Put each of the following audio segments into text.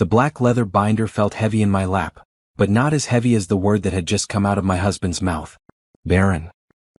The black leather binder felt heavy in my lap, but not as heavy as the word that had just come out of my husband's mouth. Barren.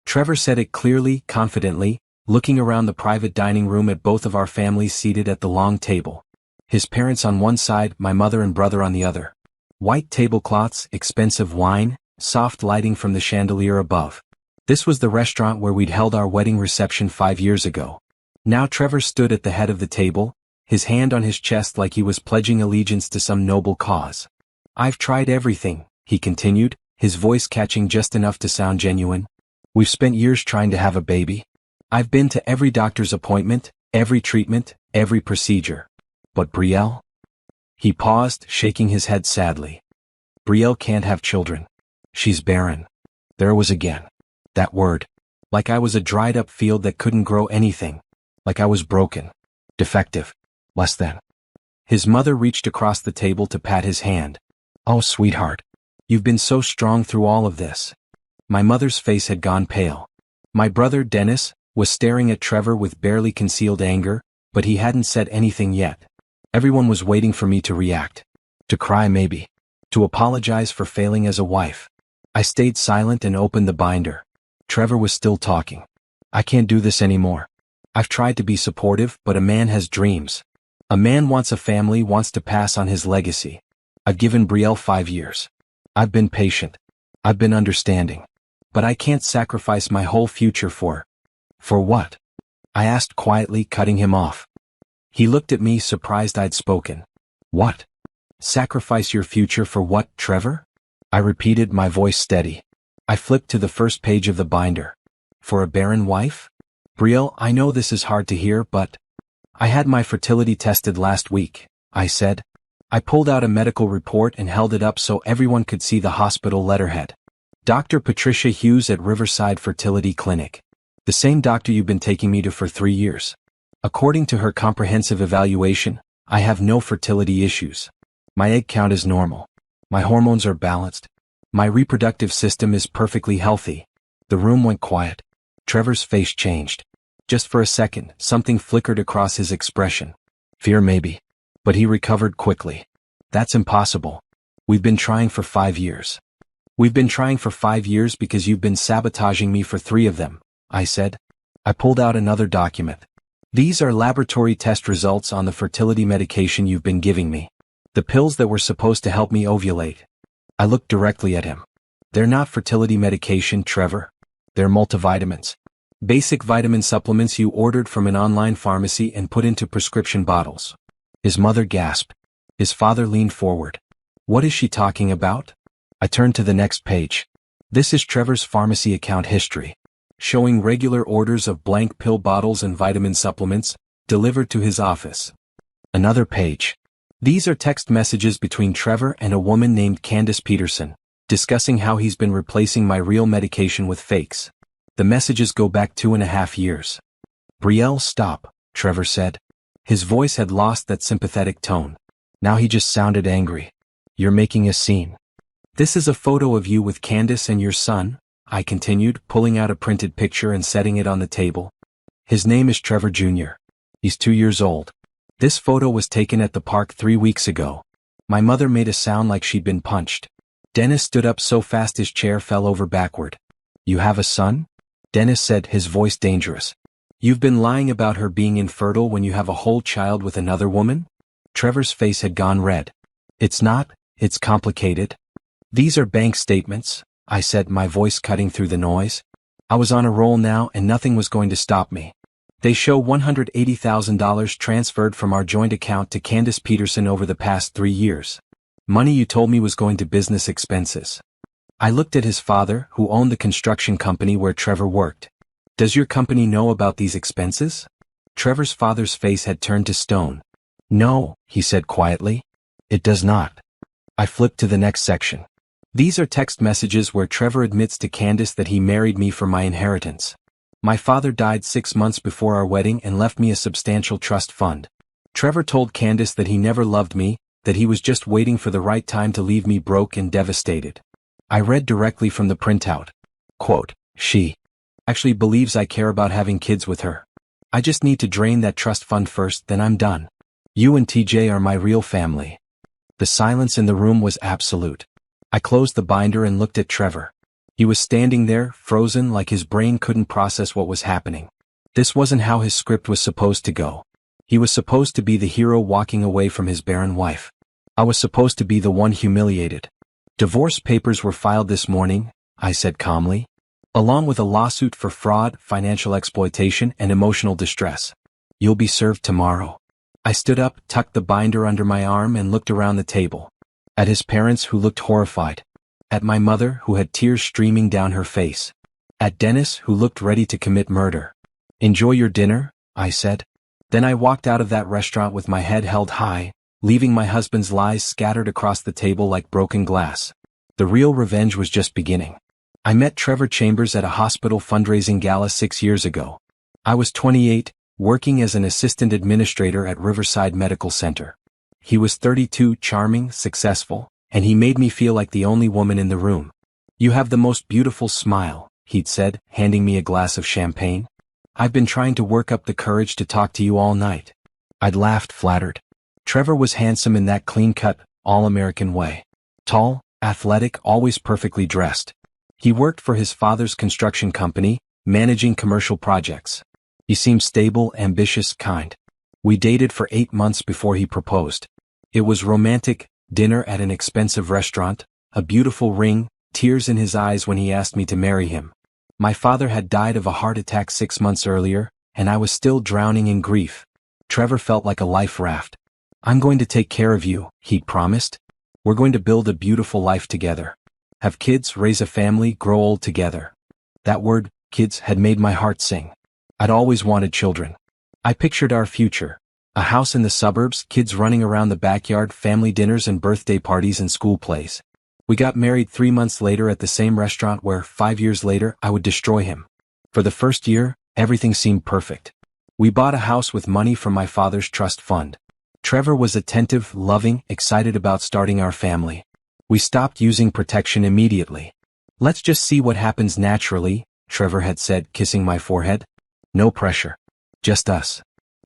Trevor said it clearly, confidently, looking around the private dining room at both of our families seated at the long table. His parents on one side, my mother and brother on the other. White tablecloths, expensive wine, soft lighting from the chandelier above. This was the restaurant where we'd held our wedding reception 5 years ago. Now Trevor stood at the head of the table, his hand on his chest like he was pledging allegiance to some noble cause. I've tried everything, he continued, his voice catching just enough to sound genuine. We've spent years trying to have a baby. I've been to every doctor's appointment, every treatment, every procedure. But Brielle? He paused, shaking his head sadly. Brielle can't have children. She's barren. There it was again. That word. Like I was a dried-up field that couldn't grow anything. Like I was broken. Defective. Less than. His mother reached across the table to pat his hand. Oh, sweetheart. You've been so strong through all of this. My mother's face had gone pale. My brother, Dennis, was staring at Trevor with barely concealed anger, but he hadn't said anything yet. Everyone was waiting for me to react. To cry maybe. To apologize for failing as a wife. I stayed silent and opened the binder. Trevor was still talking. I can't do this anymore. I've tried to be supportive, but a man has dreams. A man wants a family, wants to pass on his legacy. I've given Brielle 5 years. I've been patient. I've been understanding. But I can't sacrifice my whole future for what? I asked quietly, cutting him off. He looked at me, surprised I'd spoken. What? Sacrifice your future for what, Trevor? I repeated, my voice steady. I flipped to the first page of the binder. For a barren wife? Brielle, I know this is hard to hear, but I had my fertility tested last week, I said. I pulled out a medical report and held it up so everyone could see the hospital letterhead. Dr. Patricia Hughes at Riverside Fertility Clinic. The same doctor you've been taking me to for 3 years. According to her comprehensive evaluation, I have no fertility issues. My egg count is normal. My hormones are balanced. My reproductive system is perfectly healthy. The room went quiet. Trevor's face changed. Just for a second, something flickered across his expression. Fear maybe. But he recovered quickly. That's impossible. We've been trying for 5 years. We've been trying for 5 years because you've been sabotaging me for 3 of them, I said. I pulled out another document. These are laboratory test results on the fertility medication you've been giving me. The pills that were supposed to help me ovulate. I looked directly at him. They're not fertility medication, Trevor. They're multivitamins. Basic vitamin supplements you ordered from an online pharmacy and put into prescription bottles. His mother gasped. His father leaned forward. What is she talking about? I turned to the next page. This is Trevor's pharmacy account history, showing regular orders of blank pill bottles and vitamin supplements, delivered to his office. Another page. These are text messages between Trevor and a woman named Candace Peterson, discussing how he's been replacing my real medication with fakes. The messages go back 2.5 years. Brielle, stop, Trevor said. His voice had lost that sympathetic tone. Now he just sounded angry. You're making a scene. This is a photo of you with Candace and your son, I continued, pulling out a printed picture and setting it on the table. His name is Trevor Jr. He's 2 years old. This photo was taken at the park 3 weeks ago. My mother made a sound like she'd been punched. Dennis stood up so fast his chair fell over backward. You have a son? Dennis said, his voice dangerous. You've been lying about her being infertile when you have a whole child with another woman? Trevor's face had gone red. It's not, it's complicated. These are bank statements, I said, my voice cutting through the noise. I was on a roll now and nothing was going to stop me. They show $180,000 transferred from our joint account to Candace Peterson over the past 3 years. Money you told me was going to business expenses. I looked at his father, who owned the construction company where Trevor worked. Does your company know about these expenses? Trevor's father's face had turned to stone. No, he said quietly. It does not. I flipped to the next section. These are text messages where Trevor admits to Candace that he married me for my inheritance. My father died 6 months before our wedding and left me a substantial trust fund. Trevor told Candace that he never loved me, that he was just waiting for the right time to leave me broke and devastated. I read directly from the printout. Quote, she actually believes I care about having kids with her. I just need to drain that trust fund first, then I'm done. You and TJ are my real family. The silence in the room was absolute. I closed the binder and looked at Trevor. He was standing there, frozen, like his brain couldn't process what was happening. This wasn't how his script was supposed to go. He was supposed to be the hero walking away from his barren wife. I was supposed to be the one humiliated. Divorce papers were filed this morning, I said calmly, along with a lawsuit for fraud, financial exploitation, and emotional distress. You'll be served tomorrow. I stood up, tucked the binder under my arm, and looked around the table. At his parents, who looked horrified. At my mother, who had tears streaming down her face. At Dennis, who looked ready to commit murder. Enjoy your dinner, I said. Then I walked out of that restaurant with my head held high, leaving my husband's lies scattered across the table like broken glass. The real revenge was just beginning. I met Trevor Chambers at a hospital fundraising gala 6 years ago. I was 28, working as an assistant administrator at Riverside Medical Center. He was 32, charming, successful, and he made me feel like the only woman in the room. You have the most beautiful smile, he'd said, handing me a glass of champagne. I've been trying to work up the courage to talk to you all night. I'd laughed, flattered. Trevor was handsome in that clean-cut, all-American way. Tall, athletic, always perfectly dressed. He worked for his father's construction company, managing commercial projects. He seemed stable, ambitious, kind. We dated for 8 months before he proposed. It was romantic, dinner at an expensive restaurant, a beautiful ring, tears in his eyes when he asked me to marry him. My father had died of a heart attack 6 months earlier, and I was still drowning in grief. Trevor felt like a life raft. I'm going to take care of you, he'd promised. We're going to build a beautiful life together. Have kids, raise a family, grow old together. That word, kids, had made my heart sing. I'd always wanted children. I pictured our future. A house in the suburbs, kids running around the backyard, family dinners and birthday parties and school plays. We got married 3 months later at the same restaurant where, 5 years later, I would destroy him. For the first year, everything seemed perfect. We bought a house with money from my father's trust fund. Trevor was attentive, loving, excited about starting our family. We stopped using protection immediately. Let's just see what happens naturally, Trevor had said, kissing my forehead. No pressure. Just us.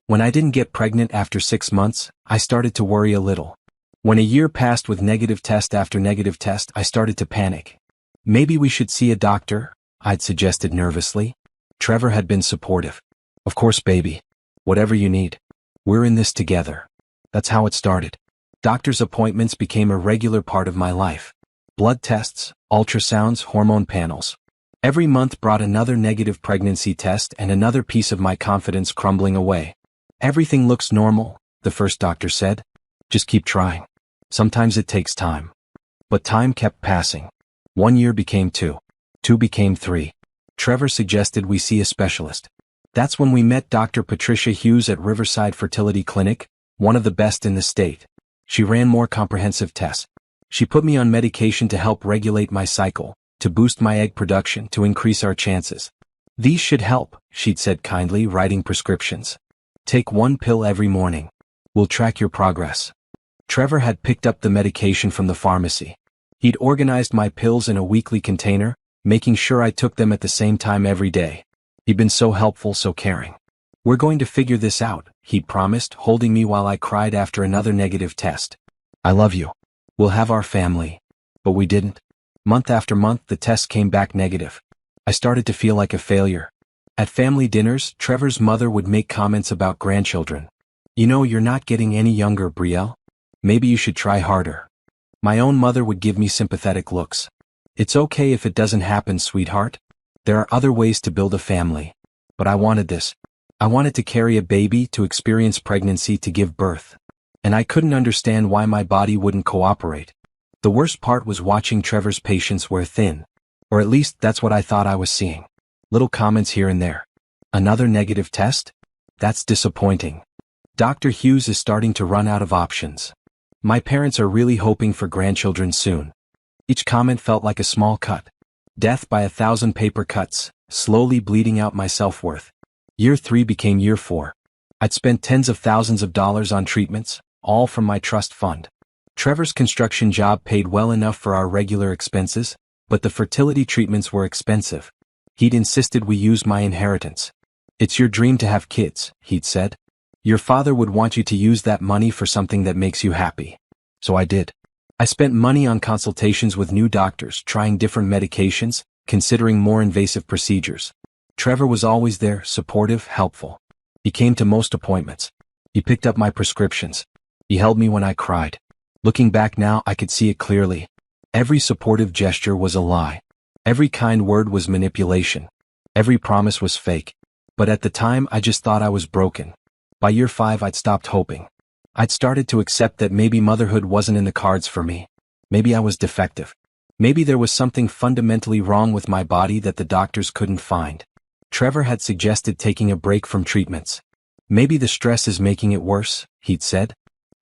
When I didn't get pregnant after 6 months, I started to worry a little. When a year passed with negative test after negative test, I started to panic. Maybe we should see a doctor, I'd suggested nervously. Trevor had been supportive. Of course, baby. Whatever you need. We're in this together. That's how it started. Doctor's appointments became a regular part of my life. Blood tests, ultrasounds, hormone panels. Every month brought another negative pregnancy test and another piece of my confidence crumbling away. Everything looks normal, the first doctor said. Just keep trying. Sometimes it takes time. But time kept passing. 1 year became 2. 2 became 3. Trevor suggested we see a specialist. That's when we met Dr. Patricia Hughes at Riverside Fertility Clinic, one of the best in the state. She ran more comprehensive tests. She put me on medication to help regulate my cycle, to boost my egg production, to increase our chances. These should help, she'd said kindly, writing prescriptions. Take 1 pill every morning. We'll track your progress. Trevor had picked up the medication from the pharmacy. He'd organized my pills in a weekly container, making sure I took them at the same time every day. He'd been so helpful, so caring. We're going to figure this out, he'd promised, holding me while I cried after another negative test. I love you. We'll have our family. But we didn't. Month after month, the tests came back negative. I started to feel like a failure. At family dinners, Trevor's mother would make comments about grandchildren. You know, you're not getting any younger, Brielle. Maybe you should try harder. My own mother would give me sympathetic looks. It's okay if it doesn't happen, sweetheart. There are other ways to build a family. But I wanted this. I wanted to carry a baby, to experience pregnancy, to give birth. And I couldn't understand why my body wouldn't cooperate. The worst part was watching Trevor's patients wear thin. Or at least that's what I thought I was seeing. Little comments here and there. Another negative test? That's disappointing. Dr. Hughes is starting to run out of options. My parents are really hoping for grandchildren soon. Each comment felt like a small cut. Death by 1,000 paper cuts, slowly bleeding out my self-worth. Year 3 became year 4. I'd spent tens of thousands of dollars on treatments, all from my trust fund. Trevor's construction job paid well enough for our regular expenses, but the fertility treatments were expensive. He'd insisted we use my inheritance. It's your dream to have kids, he'd said. Your father would want you to use that money for something that makes you happy. So I did. I spent money on consultations with new doctors, trying different medications, considering more invasive procedures. Trevor was always there, supportive, helpful. He came to most appointments. He picked up my prescriptions. He held me when I cried. Looking back now, I could see it clearly. Every supportive gesture was a lie. Every kind word was manipulation. Every promise was fake. But at the time, I just thought I was broken. By year 5, I'd stopped hoping. I'd started to accept that maybe motherhood wasn't in the cards for me. Maybe I was defective. Maybe there was something fundamentally wrong with my body that the doctors couldn't find. Trevor had suggested taking a break from treatments. Maybe the stress is making it worse, he'd said.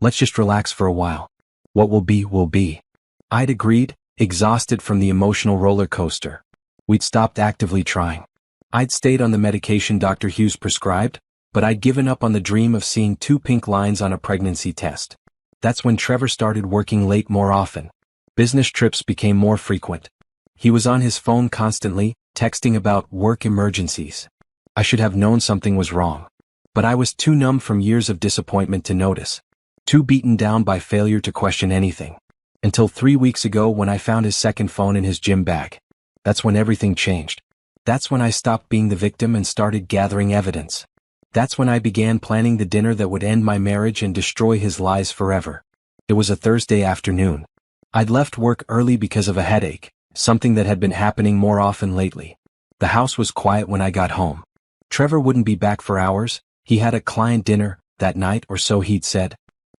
Let's just relax for a while. What will be, will be. I'd agreed, exhausted from the emotional roller coaster. We'd stopped actively trying. I'd stayed on the medication Dr. Hughes prescribed, but I'd given up on the dream of seeing 2 pink lines on a pregnancy test. That's when Trevor started working late more often. Business trips became more frequent. He was on his phone constantly, texting about work emergencies. I should have known something was wrong. But I was too numb from years of disappointment to notice. Too beaten down by failure to question anything. Until 3 weeks ago when I found his second phone in his gym bag. That's when everything changed. That's when I stopped being the victim and started gathering evidence. That's when I began planning the dinner that would end my marriage and destroy his lies forever. It was a Thursday afternoon. I'd left work early because of a headache, something that had been happening more often lately. The house was quiet when I got home. Trevor wouldn't be back for hours. He had a client dinner that night, or so he'd said.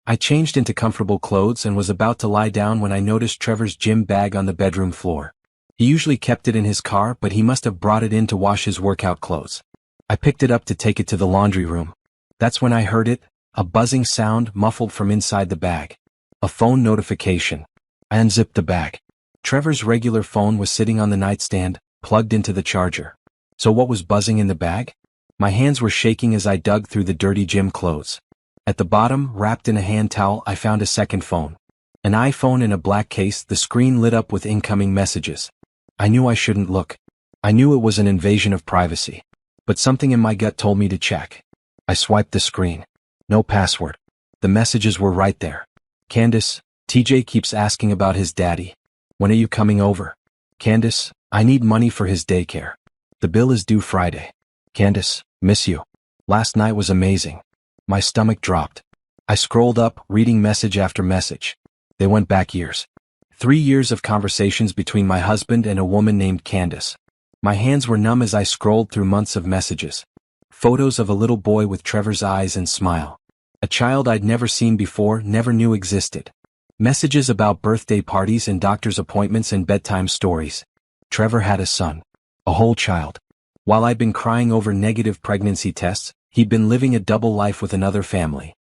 I changed into comfortable clothes and was about to lie down when I noticed Trevor's gym bag on the bedroom floor. He usually kept it in his car, but he must have brought it in to wash his workout clothes. I picked it up to take it to the laundry room. That's when I heard it, a buzzing sound muffled from inside the bag. A phone notification. I unzipped the bag. Trevor's regular phone was sitting on the nightstand, plugged into the charger. So what was buzzing in the bag? My hands were shaking as I dug through the dirty gym clothes. At the bottom, wrapped in a hand towel, I found a second phone. An iPhone in a black case, the screen lit up with incoming messages. I knew I shouldn't look. I knew it was an invasion of privacy. But something in my gut told me to check. I swiped the screen. No password. The messages were right there. Candace, TJ keeps asking about his daddy. When are you coming over? Candace, I need money for his daycare. The bill is due Friday. Candace, miss you. Last night was amazing. My stomach dropped. I scrolled up, reading message after message. They went back years. 3 years of conversations between my husband and a woman named Candace. My hands were numb as I scrolled through months of messages. Photos of a little boy with Trevor's eyes and smile. A child I'd never seen before, never knew existed. Messages about birthday parties and doctor's appointments and bedtime stories. Trevor had a son. A whole child. While I'd been crying over negative pregnancy tests, he'd been living a double life with another family.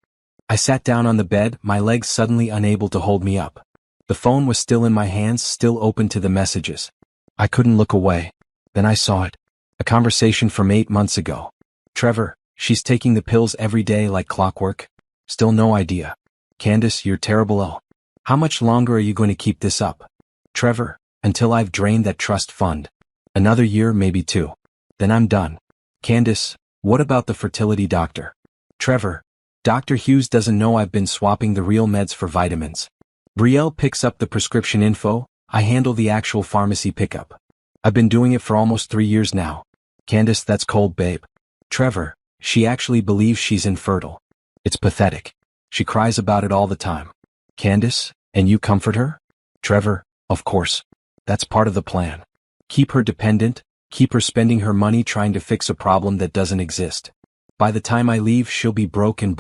I sat down on the bed, my legs suddenly unable to hold me up. The phone was still in my hands, still open to the messages. I couldn't look away. Then I saw it. A conversation from 8 months ago. Trevor, she's taking the pills every day like clockwork. Still no idea. Candace, you're terrible. Oh. How much longer are you going to keep this up? Trevor, until I've drained that trust fund. Another year, maybe 2. Then I'm done. Candace, what about the fertility doctor? Trevor, Dr. Hughes doesn't know I've been swapping the real meds for vitamins. Brielle picks up the prescription info, I handle the actual pharmacy pickup. I've been doing it for almost 3 years now. Candace, that's cold, babe. Trevor, she actually believes she's infertile. It's pathetic. She cries about it all the time. Candace, and you comfort her? Trevor, of course. That's part of the plan. Keep her dependent, keep her spending her money trying to fix a problem that doesn't exist. By the time I leave, she'll be broken.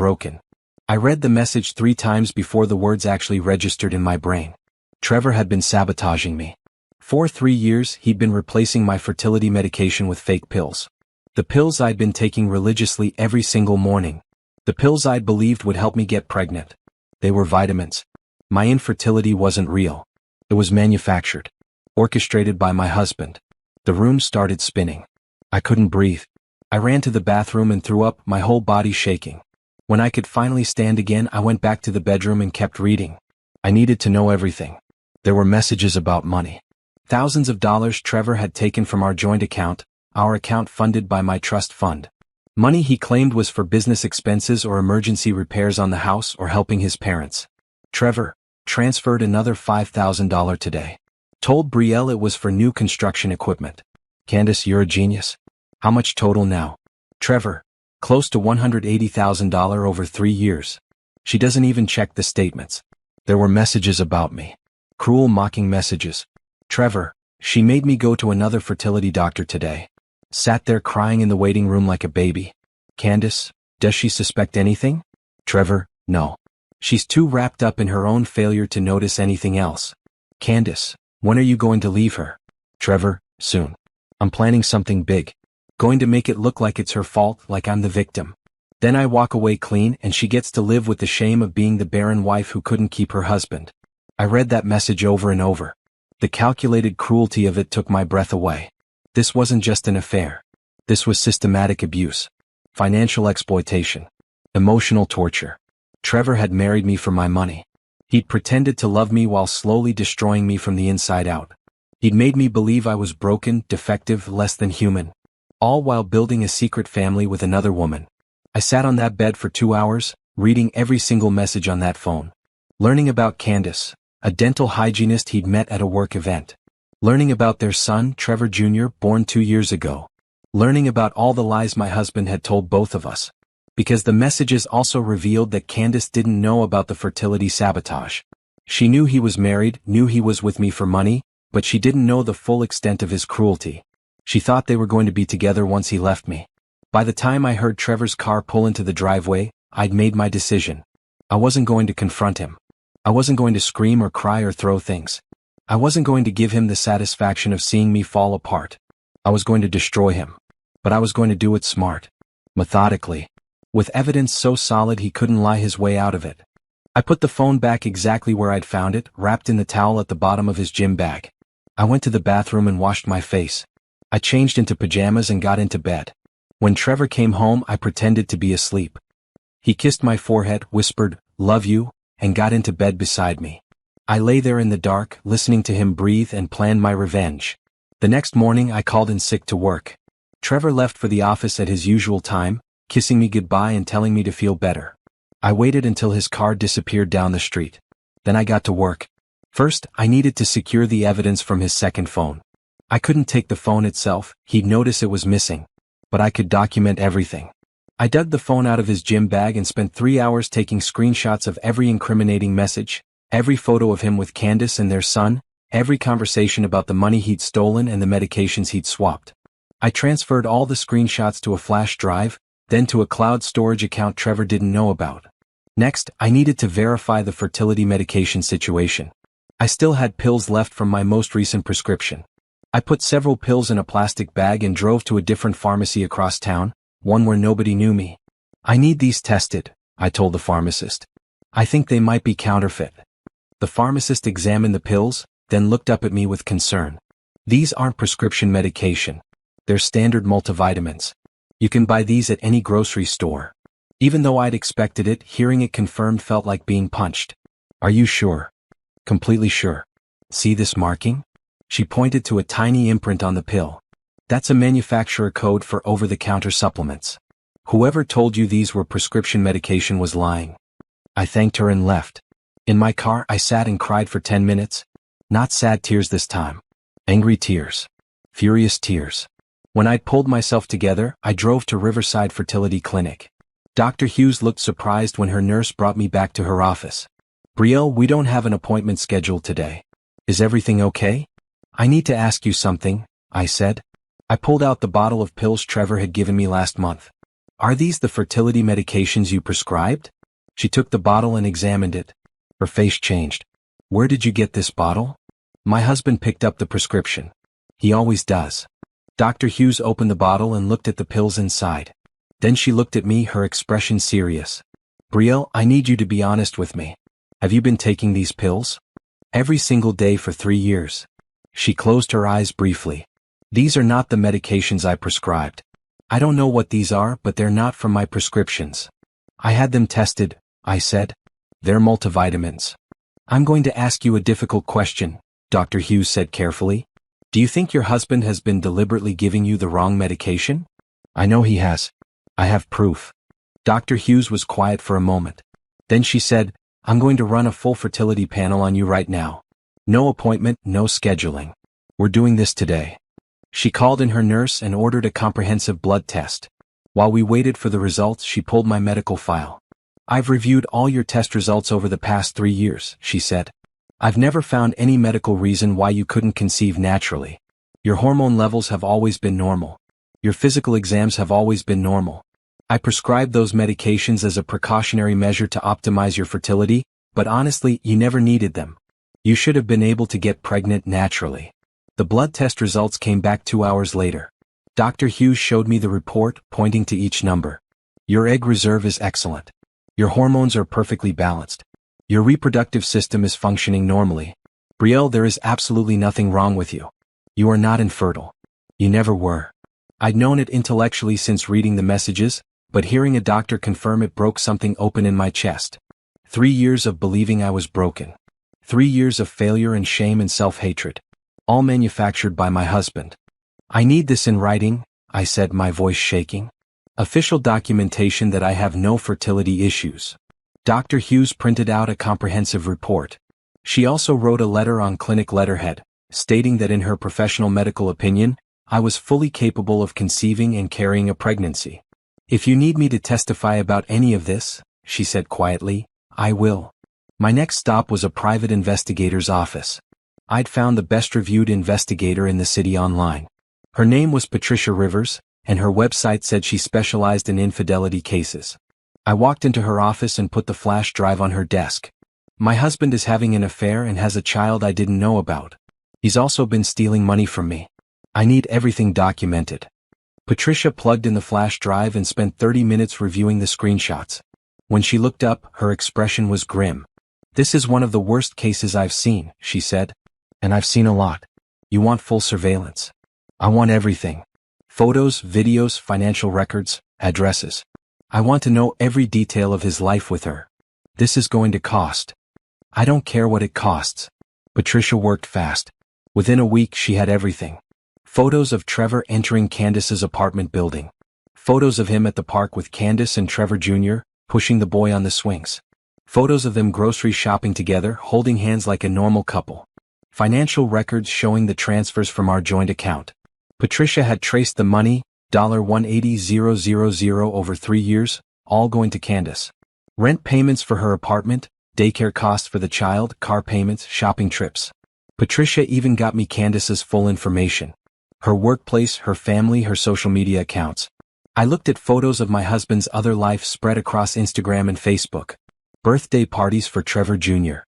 I read the message 3 times before the words actually registered in my brain. Trevor had been sabotaging me. For 3 years, he'd been replacing my fertility medication with fake pills. The pills I'd been taking religiously every single morning. The pills I'd believed would help me get pregnant. They were vitamins. My infertility wasn't real. It was manufactured. Orchestrated by my husband. The room started spinning. I couldn't breathe. I ran to the bathroom and threw up, my whole body shaking. When I could finally stand again, I went back to the bedroom and kept reading. I needed to know everything. There were messages about money. Thousands of dollars Trevor had taken from our joint account, our account funded by my trust fund. Money he claimed was for business expenses or emergency repairs on the house or helping his parents. Trevor, Transferred another $5,000 today. Told Brielle it was for new construction equipment. Candace, you're a genius. How much total now? Trevor, close to $180,000 over 3 years. She doesn't even check the statements. There were messages about me. Cruel, mocking messages. Trevor, she made me go to another fertility doctor today. Sat there crying in the waiting room like a baby. Candace, does she suspect anything? Trevor, no. She's too wrapped up in her own failure to notice anything else. Candace, when are you going to leave her? Trevor, soon. I'm planning something big. Going to make it look like it's her fault, like I'm the victim. Then I walk away clean and she gets to live with the shame of being the barren wife who couldn't keep her husband. I read that message over and over. The calculated cruelty of it took my breath away. This wasn't just an affair. This was systematic abuse. Financial exploitation. Emotional torture. Trevor had married me for my money. He'd pretended to love me while slowly destroying me from the inside out. He'd made me believe I was broken, defective, less than human. All while building a secret family with another woman. I sat on that bed for 2 hours, reading every single message on that phone. Learning about Candace, a dental hygienist he'd met at a work event. Learning about their son, Trevor Jr., born 2 years ago. Learning about all the lies my husband had told both of us. Because the messages also revealed that Candace didn't know about the fertility sabotage. She knew he was married, knew he was with me for money, but she didn't know the full extent of his cruelty. She thought they were going to be together once he left me. By the time I heard Trevor's car pull into the driveway, I'd made my decision. I wasn't going to confront him. I wasn't going to scream or cry or throw things. I wasn't going to give him the satisfaction of seeing me fall apart. I was going to destroy him. But I was going to do it smart. Methodically. With evidence so solid he couldn't lie his way out of it. I put the phone back exactly where I'd found it, wrapped in the towel at the bottom of his gym bag. I went to the bathroom and washed my face. I changed into pajamas and got into bed. When Trevor came home, I pretended to be asleep. He kissed my forehead, whispered, "Love you," and got into bed beside me. I lay there in the dark, listening to him breathe and planned my revenge. The next morning I called in sick to work. Trevor left for the office at his usual time, kissing me goodbye and telling me to feel better. I waited until his car disappeared down the street. Then I got to work. First, I needed to secure the evidence from his second phone. I couldn't take the phone itself, he'd notice it was missing. But I could document everything. I dug the phone out of his gym bag and spent 3 hours taking screenshots of every incriminating message, every photo of him with Candace and their son, every conversation about the money he'd stolen and the medications he'd swapped. I transferred all the screenshots to a flash drive, then to a cloud storage account Trevor didn't know about. Next, I needed to verify the fertility medication situation. I still had pills left from my most recent prescription. I put several pills in a plastic bag and drove to a different pharmacy across town, one where nobody knew me. "I need these tested," I told the pharmacist. "I think they might be counterfeit." The pharmacist examined the pills, then looked up at me with concern. "These aren't prescription medication. They're standard multivitamins. You can buy these at any grocery store." Even though I'd expected it, hearing it confirmed felt like being punched. "Are you sure?" "Completely sure. See this marking?" She pointed to a tiny imprint on the pill. "That's a manufacturer code for over-the-counter supplements. Whoever told you these were prescription medication was lying." I thanked her and left. In my car, I sat and cried for 10 minutes. Not sad tears this time. Angry tears. Furious tears. When I'd pulled myself together, I drove to Riverside Fertility Clinic. Dr. Hughes looked surprised when her nurse brought me back to her office. "Brielle, we don't have an appointment scheduled today. Is everything okay?" "I need to ask you something," I said. I pulled out the bottle of pills Trevor had given me last month. "Are these the fertility medications you prescribed?" She took the bottle and examined it. Her face changed. "Where did you get this bottle?" "My husband picked up the prescription. He always does." Dr. Hughes opened the bottle and looked at the pills inside. Then she looked at me, her expression serious. "Brielle, I need you to be honest with me. Have you been taking these pills?" "Every single day for 3 years." She closed her eyes briefly. "These are not the medications I prescribed. I don't know what these are, but they're not from my prescriptions." "I had them tested," I said. "They're multivitamins." "I'm going to ask you a difficult question," Dr. Hughes said carefully. "Do you think your husband has been deliberately giving you the wrong medication?" "I know he has. I have proof." Dr. Hughes was quiet for a moment. Then she said, I'm going to run a full fertility panel on you right now. No appointment, no scheduling. We're doing this today. She called in her nurse and ordered a comprehensive blood test. While we waited for the results, she pulled my medical file. I've reviewed all your test results over the past 3 years, she said. I've never found any medical reason why you couldn't conceive naturally. Your hormone levels have always been normal. Your physical exams have always been normal. I prescribed those medications as a precautionary measure to optimize your fertility, but honestly, you never needed them. You should have been able to get pregnant naturally. The blood test results came back 2 hours later. Dr. Hughes showed me the report, pointing to each number. Your egg reserve is excellent. Your hormones are perfectly balanced. Your reproductive system is functioning normally. Brielle, there is absolutely nothing wrong with you. You are not infertile. You never were. I'd known it intellectually since reading the messages, but hearing a doctor confirm it broke something open in my chest. 3 years of believing I was broken. 3 years of failure and shame and self-hatred. All manufactured by my husband. I need this in writing, I said, my voice shaking. Official documentation that I have no fertility issues. Dr. Hughes printed out a comprehensive report. She also wrote a letter on clinic letterhead, stating that in her professional medical opinion, I was fully capable of conceiving and carrying a pregnancy. If you need me to testify about any of this, she said quietly, I will. My next stop was a private investigator's office. I'd found the best-reviewed investigator in the city online. Her name was Patricia Rivers, and her website said she specialized in infidelity cases. I walked into her office and put the flash drive on her desk. My husband is having an affair and has a child I didn't know about. He's also been stealing money from me. I need everything documented. Patricia plugged in the flash drive and spent 30 minutes reviewing the screenshots. When she looked up, her expression was grim. This is one of the worst cases I've seen, she said. And I've seen a lot. You want full surveillance. I want everything. Photos, videos, financial records, addresses. I want to know every detail of his life with her. This is going to cost. I don't care what it costs. Patricia worked fast. Within a week she had everything. Photos of Trevor entering Candace's apartment building. Photos of him at the park with Candace and Trevor Jr., pushing the boy on the swings. Photos of them grocery shopping together, holding hands like a normal couple. Financial records showing the transfers from our joint account. Patricia had traced the money, $180,000 over 3 years, all going to Candace. Rent payments for her apartment, daycare costs for the child, car payments, shopping trips. Patricia even got me Candace's full information. Her workplace, her family, her social media accounts. I looked at photos of my husband's other life spread across Instagram and Facebook. Birthday parties for Trevor Jr.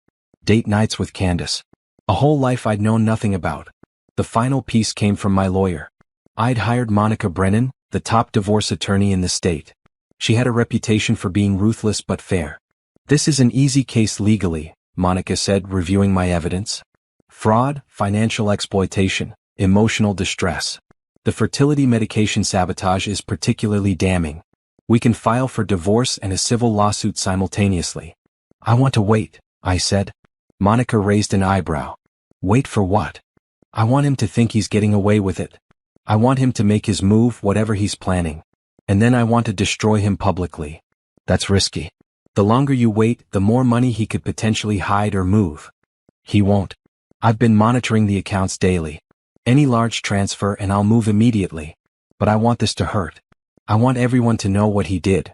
Date nights with Candace. A whole life I'd known nothing about. The final piece came from my lawyer. I'd hired Monica Brennan, the top divorce attorney in the state. She had a reputation for being ruthless but fair. This is an easy case legally, Monica said, reviewing my evidence. Fraud, financial exploitation, emotional distress. The fertility medication sabotage is particularly damning. We can file for divorce and a civil lawsuit simultaneously. I want to wait, I said. Monica raised an eyebrow. Wait for what? I want him to think he's getting away with it. I want him to make his move, whatever he's planning. And then I want to destroy him publicly. That's risky. The longer you wait, the more money he could potentially hide or move. He won't. I've been monitoring the accounts daily. Any large transfer and I'll move immediately. But I want this to hurt. I want everyone to know what he did.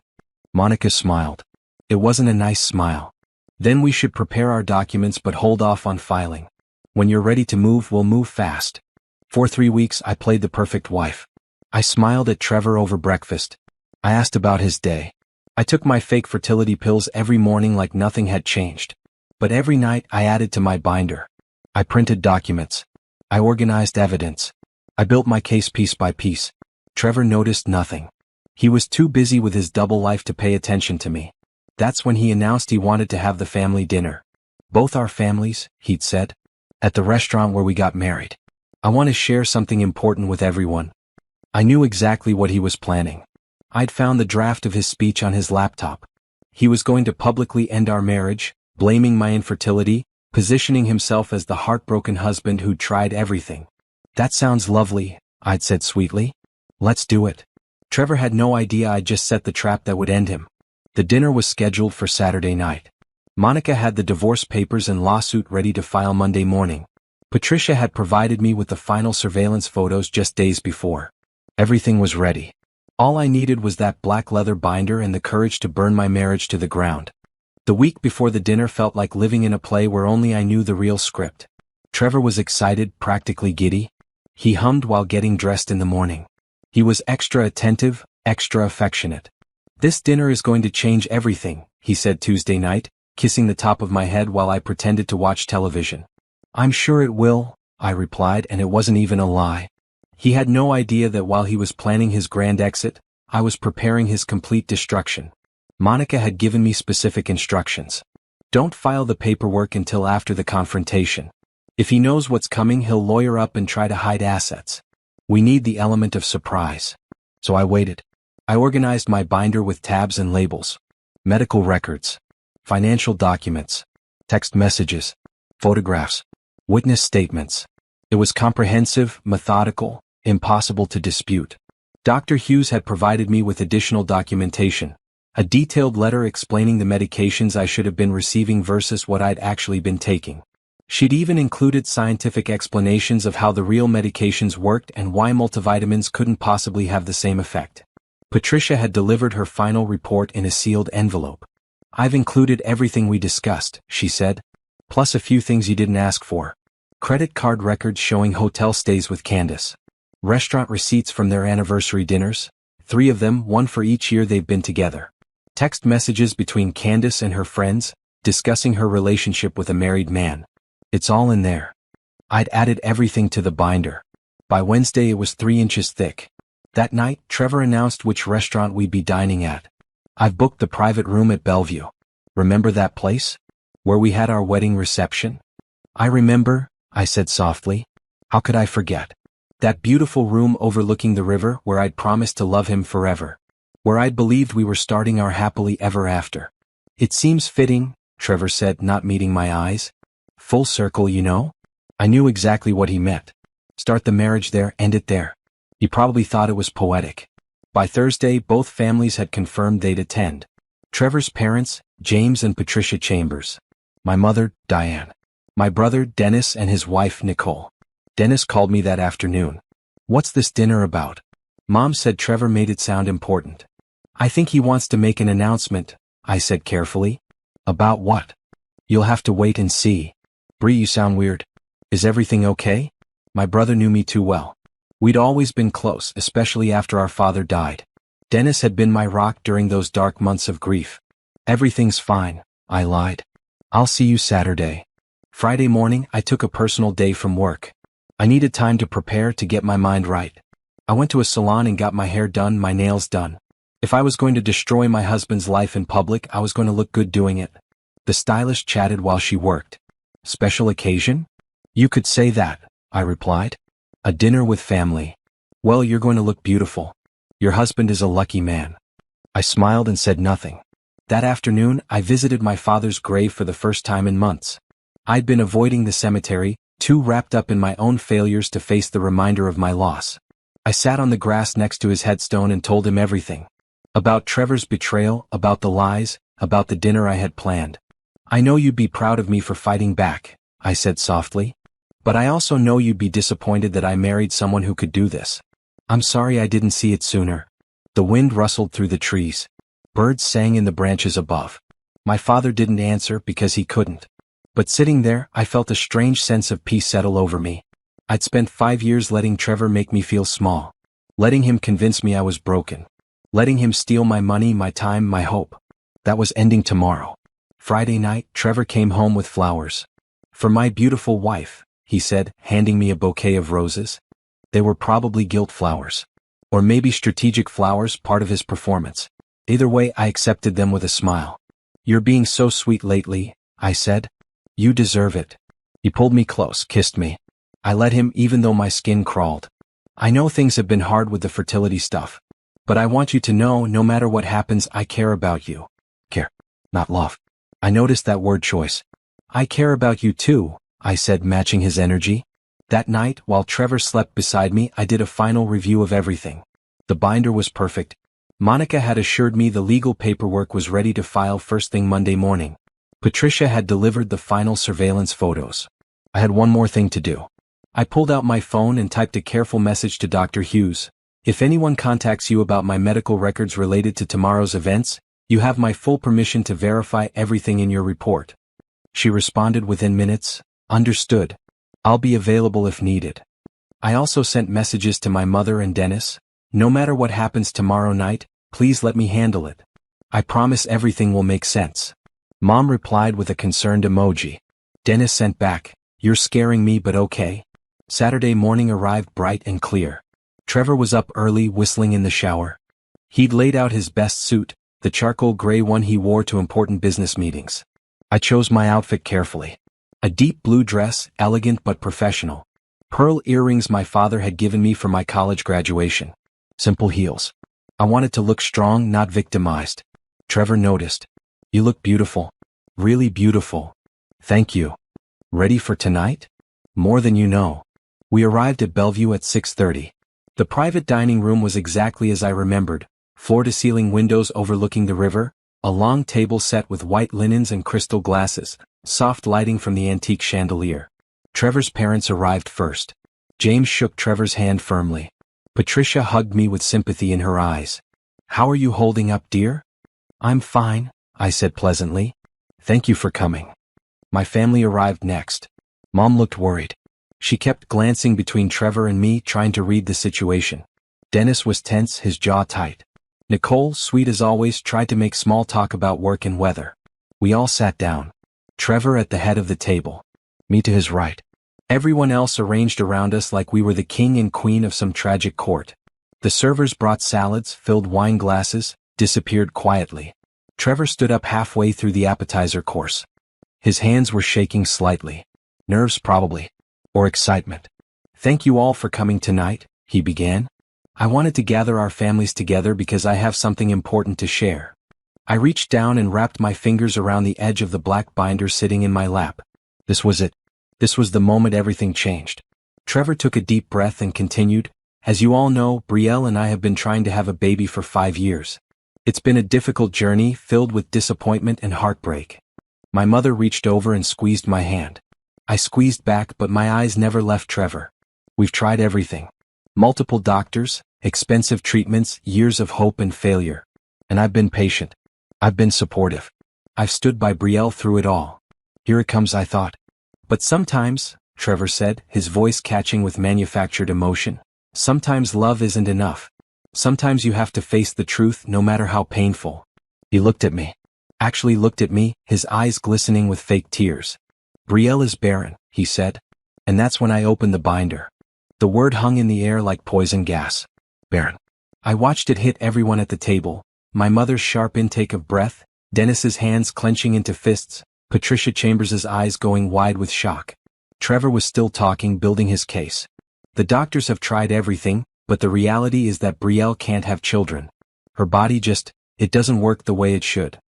Monica smiled. It wasn't a nice smile. Then we should prepare our documents but hold off on filing. When you're ready to move, we'll move fast. For 3 weeks I played the perfect wife. I smiled at Trevor over breakfast. I asked about his day. I took my fake fertility pills every morning like nothing had changed. But every night I added to my binder. I printed documents. I organized evidence. I built my case piece by piece. Trevor noticed nothing. He was too busy with his double life to pay attention to me. That's when he announced he wanted to have the family dinner. Both our families, he'd said. At the restaurant where we got married. I want to share something important with everyone. I knew exactly what he was planning. I'd found the draft of his speech on his laptop. He was going to publicly end our marriage, blaming my infertility, positioning himself as the heartbroken husband who'd tried everything. That sounds lovely, I'd said sweetly. Let's do it. Trevor had no idea I'd just set the trap that would end him. The dinner was scheduled for Saturday night. Monica had the divorce papers and lawsuit ready to file Monday morning. Patricia had provided me with the final surveillance photos just days before. Everything was ready. All I needed was that black leather binder and the courage to burn my marriage to the ground. The week before the dinner felt like living in a play where only I knew the real script. Trevor was excited, practically giddy. He hummed while getting dressed in the morning. He was extra attentive, extra affectionate. "This dinner is going to change everything," he said Tuesday night, kissing the top of my head while I pretended to watch television. "I'm sure it will," I replied, and it wasn't even a lie. He had no idea that while he was planning his grand exit, I was preparing his complete destruction. Monica had given me specific instructions. "Don't file the paperwork until after the confrontation. If he knows what's coming, he'll lawyer up and try to hide assets. We need the element of surprise." So I waited. I organized my binder with tabs and labels. Medical records, financial documents, text messages, photographs, witness statements. It was comprehensive, methodical, impossible to dispute. Dr. Hughes had provided me with additional documentation, a detailed letter explaining the medications I should have been receiving versus what I'd actually been taking. She'd even included scientific explanations of how the real medications worked and why multivitamins couldn't possibly have the same effect. Patricia had delivered her final report in a sealed envelope. "I've included everything we discussed," she said, "plus a few things you didn't ask for. Credit card records showing hotel stays with Candace. Restaurant receipts from their anniversary dinners, 3 of them, 1 for each year they've been together. Text messages between Candace and her friends, discussing her relationship with a married man. It's all in there." I'd added everything to the binder. By Wednesday it was 3 inches thick. That night, Trevor announced which restaurant we'd be dining at. "I've booked the private room at Bellevue. Remember that place? Where we had our wedding reception?" "I remember," I said softly. "How could I forget? That beautiful room overlooking the river where I'd promised to love him forever. Where I'd believed we were starting our happily ever after." "It seems fitting," Trevor said, not meeting my eyes. "Full circle, you know?" I knew exactly what he meant. Start the marriage there, end it there. He probably thought it was poetic. By Thursday, both families had confirmed they'd attend. Trevor's parents, James and Patricia Chambers. My mother, Diane. My brother, Dennis, and his wife, Nicole. Dennis called me that afternoon. "What's this dinner about?" Mom said Trevor made it sound important. "I think he wants to make an announcement," I said carefully. "About what?" "You'll have to wait and see." "Bree, you sound weird. Is everything okay?" My brother knew me too well. We'd always been close, especially after our father died. Dennis had been my rock during those dark months of grief. "Everything's fine," I lied. "I'll see you Saturday." Friday morning, I took a personal day from work. I needed time to prepare, to get my mind right. I went to a salon and got my hair done, my nails done. If I was going to destroy my husband's life in public, I was going to look good doing it. The stylist chatted while she worked. "Special occasion?" "You could say that," I replied. "A dinner with family." "Well, you're going to look beautiful. Your husband is a lucky man." I smiled and said nothing. That afternoon, I visited my father's grave for the first time in months. I'd been avoiding the cemetery, too wrapped up in my own failures to face the reminder of my loss. I sat on the grass next to his headstone and told him everything. About Trevor's betrayal, about the lies, about the dinner I had planned. "I know you'd be proud of me for fighting back," I said softly. "But I also know you'd be disappointed that I married someone who could do this. I'm sorry I didn't see it sooner." The wind rustled through the trees. Birds sang in the branches above. My father didn't answer because he couldn't. But sitting there, I felt a strange sense of peace settle over me. I'd spent 5 years letting Trevor make me feel small. Letting him convince me I was broken. Letting him steal my money, my time, my hope. That was ending tomorrow. Friday night, Trevor came home with flowers. "For my beautiful wife," he said, handing me a bouquet of roses. They were probably guilt flowers. Or maybe strategic flowers, part of his performance. Either way, I accepted them with a smile. "You're being so sweet lately," I said. "You deserve it." He pulled me close, kissed me. I let him, even though my skin crawled. "I know things have been hard with the fertility stuff. But I want you to know, no matter what happens, I care about you." Care, not love. I noticed that word choice. "I care about you too," I said, matching his energy. That night, while Trevor slept beside me, I did a final review of everything. The binder was perfect. Monica had assured me the legal paperwork was ready to file first thing Monday morning. Patricia had delivered the final surveillance photos. I had one more thing to do. I pulled out my phone and typed a careful message to Dr. Hughes. If anyone contacts you about my medical records related to tomorrow's events, you have my full permission to verify everything in your report. She responded within minutes. Understood. I'll be available if needed. I also sent messages to my mother and Dennis. No matter what happens tomorrow night, please let me handle it. I promise everything will make sense. Mom replied with a concerned emoji. Dennis sent back, you're scaring me but okay. Saturday morning arrived bright and clear. Trevor was up early whistling in the shower. He'd laid out his best suit, the charcoal gray one he wore to important business meetings. I chose my outfit carefully. A deep blue dress, elegant but professional. Pearl earrings my father had given me for my college graduation. Simple heels. I wanted to look strong, not victimized. Trevor noticed. You look beautiful. Really beautiful. Thank you. Ready for tonight? More than you know. We arrived at Bellevue at 6:30. The private dining room was exactly as I remembered, floor-to-ceiling windows overlooking the river, a long table set with white linens and crystal glasses, soft lighting from the antique chandelier. Trevor's parents arrived first. James shook Trevor's hand firmly. Patricia hugged me with sympathy in her eyes. How are you holding up, dear? I'm fine, I said pleasantly. Thank you for coming. My family arrived next. Mom looked worried. She kept glancing between Trevor and me, trying to read the situation. Dennis was tense, his jaw tight. Nicole, sweet as always, tried to make small talk about work and weather. We all sat down. Trevor at the head of the table. Me to his right. Everyone else arranged around us like we were the king and queen of some tragic court. The servers brought salads, filled wine glasses, disappeared quietly. Trevor stood up halfway through the appetizer course. His hands were shaking slightly. Nerves probably. Or excitement. Thank you all for coming tonight, he began. I wanted to gather our families together because I have something important to share. I reached down and wrapped my fingers around the edge of the black binder sitting in my lap. This was it. This was the moment everything changed. Trevor took a deep breath and continued, as you all know, Brielle and I have been trying to have a baby for 5 years. It's been a difficult journey filled with disappointment and heartbreak. My mother reached over and squeezed my hand. I squeezed back, but my eyes never left Trevor. We've tried everything. Multiple doctors, expensive treatments, years of hope and failure. And I've been patient. I've been supportive. I've stood by Brielle through it all. Here it comes, I thought. But sometimes, Trevor said, his voice catching with manufactured emotion, sometimes love isn't enough. Sometimes you have to face the truth no matter how painful. He looked at me. Actually looked at me, his eyes glistening with fake tears. Brielle is barren, he said. And that's when I opened the binder. The word hung in the air like poison gas. Barren. I watched it hit everyone at the table, my mother's sharp intake of breath, Dennis's hands clenching into fists, Patricia Chambers's eyes going wide with shock. Trevor was still talking, building his case. The doctors have tried everything, but the reality is that Brielle can't have children. Her body just, it doesn't work the way it should.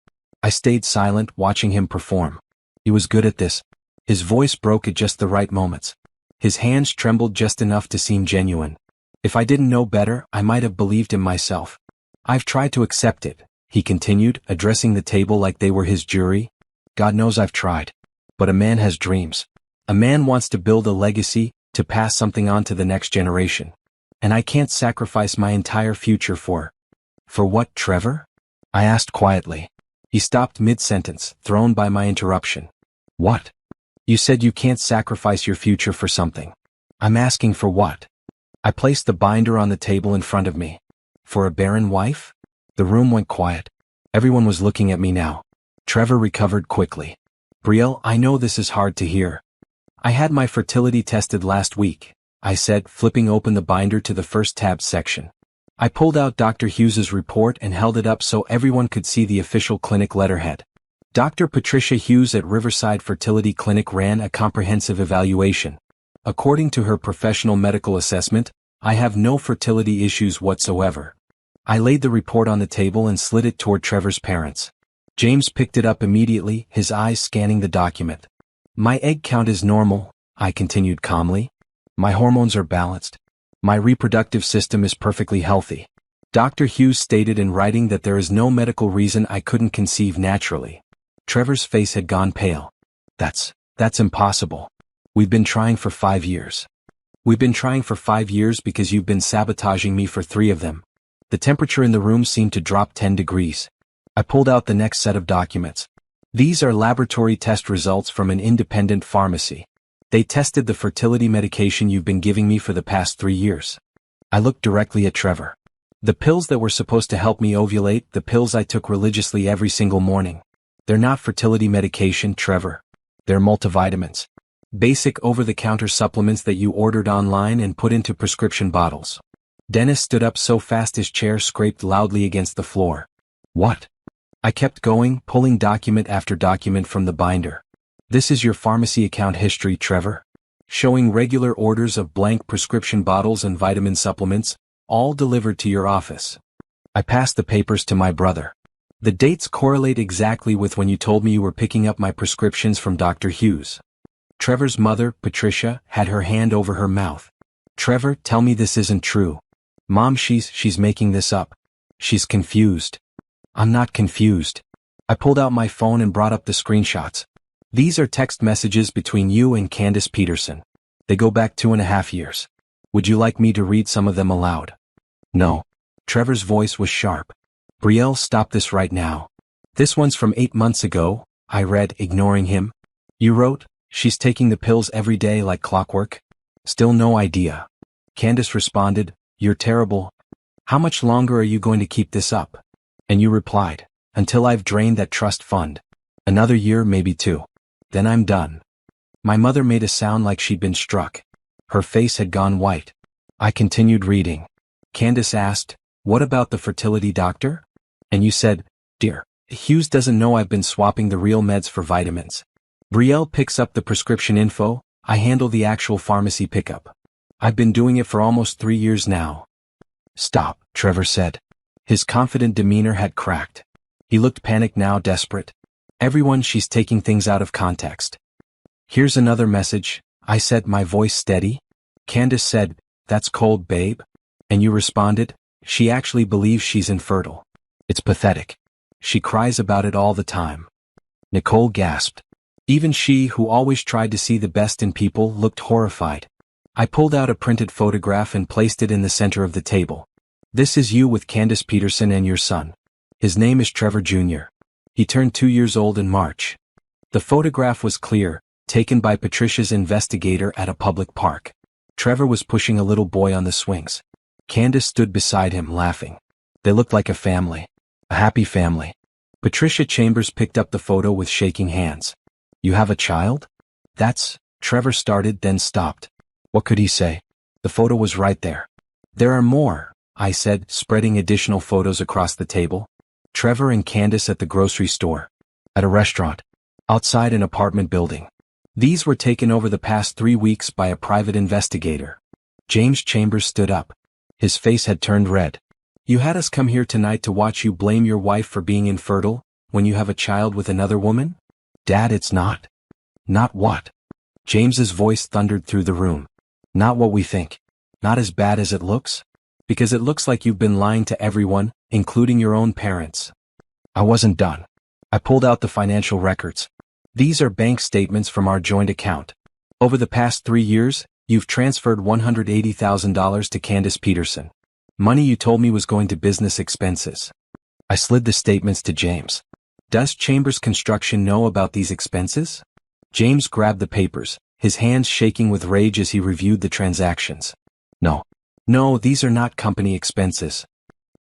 I stayed silent, watching him perform. He was good at this. His voice broke at just the right moments. His hands trembled just enough to seem genuine. If I didn't know better, I might have believed him myself. I've tried to accept it, he continued, addressing the table like they were his jury. God knows I've tried. But a man has dreams. A man wants to build a legacy, to pass something on to the next generation. And I can't sacrifice my entire future for what, Trevor? I asked quietly. He stopped mid-sentence, thrown by my interruption. What? You said you can't sacrifice your future for something. I'm asking for what? I placed the binder on the table in front of me. For a barren wife? The room went quiet. Everyone was looking at me now. Trevor recovered quickly. Brielle, I know this is hard to hear. I had my fertility tested last week, I said, flipping open the binder to the first tab section. I pulled out Dr. Hughes's report and held it up so everyone could see the official clinic letterhead. Dr. Patricia Hughes at Riverside Fertility Clinic ran a comprehensive evaluation. According to her professional medical assessment, I have no fertility issues whatsoever. I laid the report on the table and slid it toward Trevor's parents. James picked it up immediately, his eyes scanning the document. My egg count is normal, I continued calmly. My hormones are balanced. My reproductive system is perfectly healthy. Dr. Hughes stated in writing that there is no medical reason I couldn't conceive naturally. Trevor's face had gone pale. That's impossible. We've been trying for 5 years. We've been trying for 5 years because you've been sabotaging me for 3 of them. The temperature in the room seemed to drop 10 degrees. I pulled out the next set of documents. These are laboratory test results from an independent pharmacy. They tested the fertility medication you've been giving me for the past 3 years. I looked directly at Trevor. The pills that were supposed to help me ovulate, the pills I took religiously every single morning. They're not fertility medication, Trevor. They're multivitamins. Basic over-the-counter supplements that you ordered online and put into prescription bottles. Dennis stood up so fast his chair scraped loudly against the floor. What? I kept going, pulling document after document from the binder. This is your pharmacy account history, Trevor. Showing regular orders of blank prescription bottles and vitamin supplements, all delivered to your office. I passed the papers to my brother. The dates correlate exactly with when you told me you were picking up my prescriptions from Dr. Hughes. Trevor's mother, Patricia, had her hand over her mouth. Trevor, tell me this isn't true. Mom, she's making this up. She's confused. I'm not confused. I pulled out my phone and brought up the screenshots. These are text messages between you and Candace Peterson. They go back 2.5 years. Would you like me to read some of them aloud? No. Trevor's voice was sharp. Brielle, stop this right now. This one's from 8 months ago, I read, ignoring him. You wrote, she's taking the pills every day like clockwork? Still no idea. Candace responded, you're terrible. How much longer are you going to keep this up? And you replied, until I've drained that trust fund. Another year, maybe 2. Then I'm done. My mother made a sound like she'd been struck. Her face had gone white. I continued reading. Candace asked, what about the fertility doctor? And you said, dear, Hughes doesn't know I've been swapping the real meds for vitamins. Brielle picks up the prescription info, I handle the actual pharmacy pickup. I've been doing it for almost 3 years now. Stop, Trevor said. His confident demeanor had cracked. He looked panicked now, desperate. Everyone, she's taking things out of context. Here's another message, I said, my voice steady. Candace said, that's cold, babe. And you responded, she actually believes she's infertile. It's pathetic. She cries about it all the time. Nicole gasped. Even she, who always tried to see the best in people, looked horrified. I pulled out a printed photograph and placed it in the center of the table. This is you with Candace Peterson and your son. His name is Trevor Jr. He turned 2 years old in March. The photograph was clear, taken by Patricia's investigator at a public park. Trevor was pushing a little boy on the swings. Candace stood beside him, laughing. They looked like a family. A happy family. Patricia Chambers picked up the photo with shaking hands. You have a child? That's... Trevor started, then stopped. What could he say? The photo was right there. There are more, I said, spreading additional photos across the table. Trevor and Candace at the grocery store. At a restaurant. Outside an apartment building. These were taken over the past 3 weeks by a private investigator. James Chambers stood up. His face had turned red. You had us come here tonight to watch you blame your wife for being infertile, when you have a child with another woman? Dad, it's not. Not what? James's voice thundered through the room. Not what we think. Not as bad as it looks? Because it looks like you've been lying to everyone, including your own parents. I wasn't done. I pulled out the financial records. These are bank statements from our joint account. Over the past 3 years, you've transferred $180,000 to Candace Peterson. Money you told me was going to business expenses. I slid the statements to James. Does Chambers Construction know about these expenses? James grabbed the papers, his hands shaking with rage as he reviewed the transactions. No, these are not company expenses.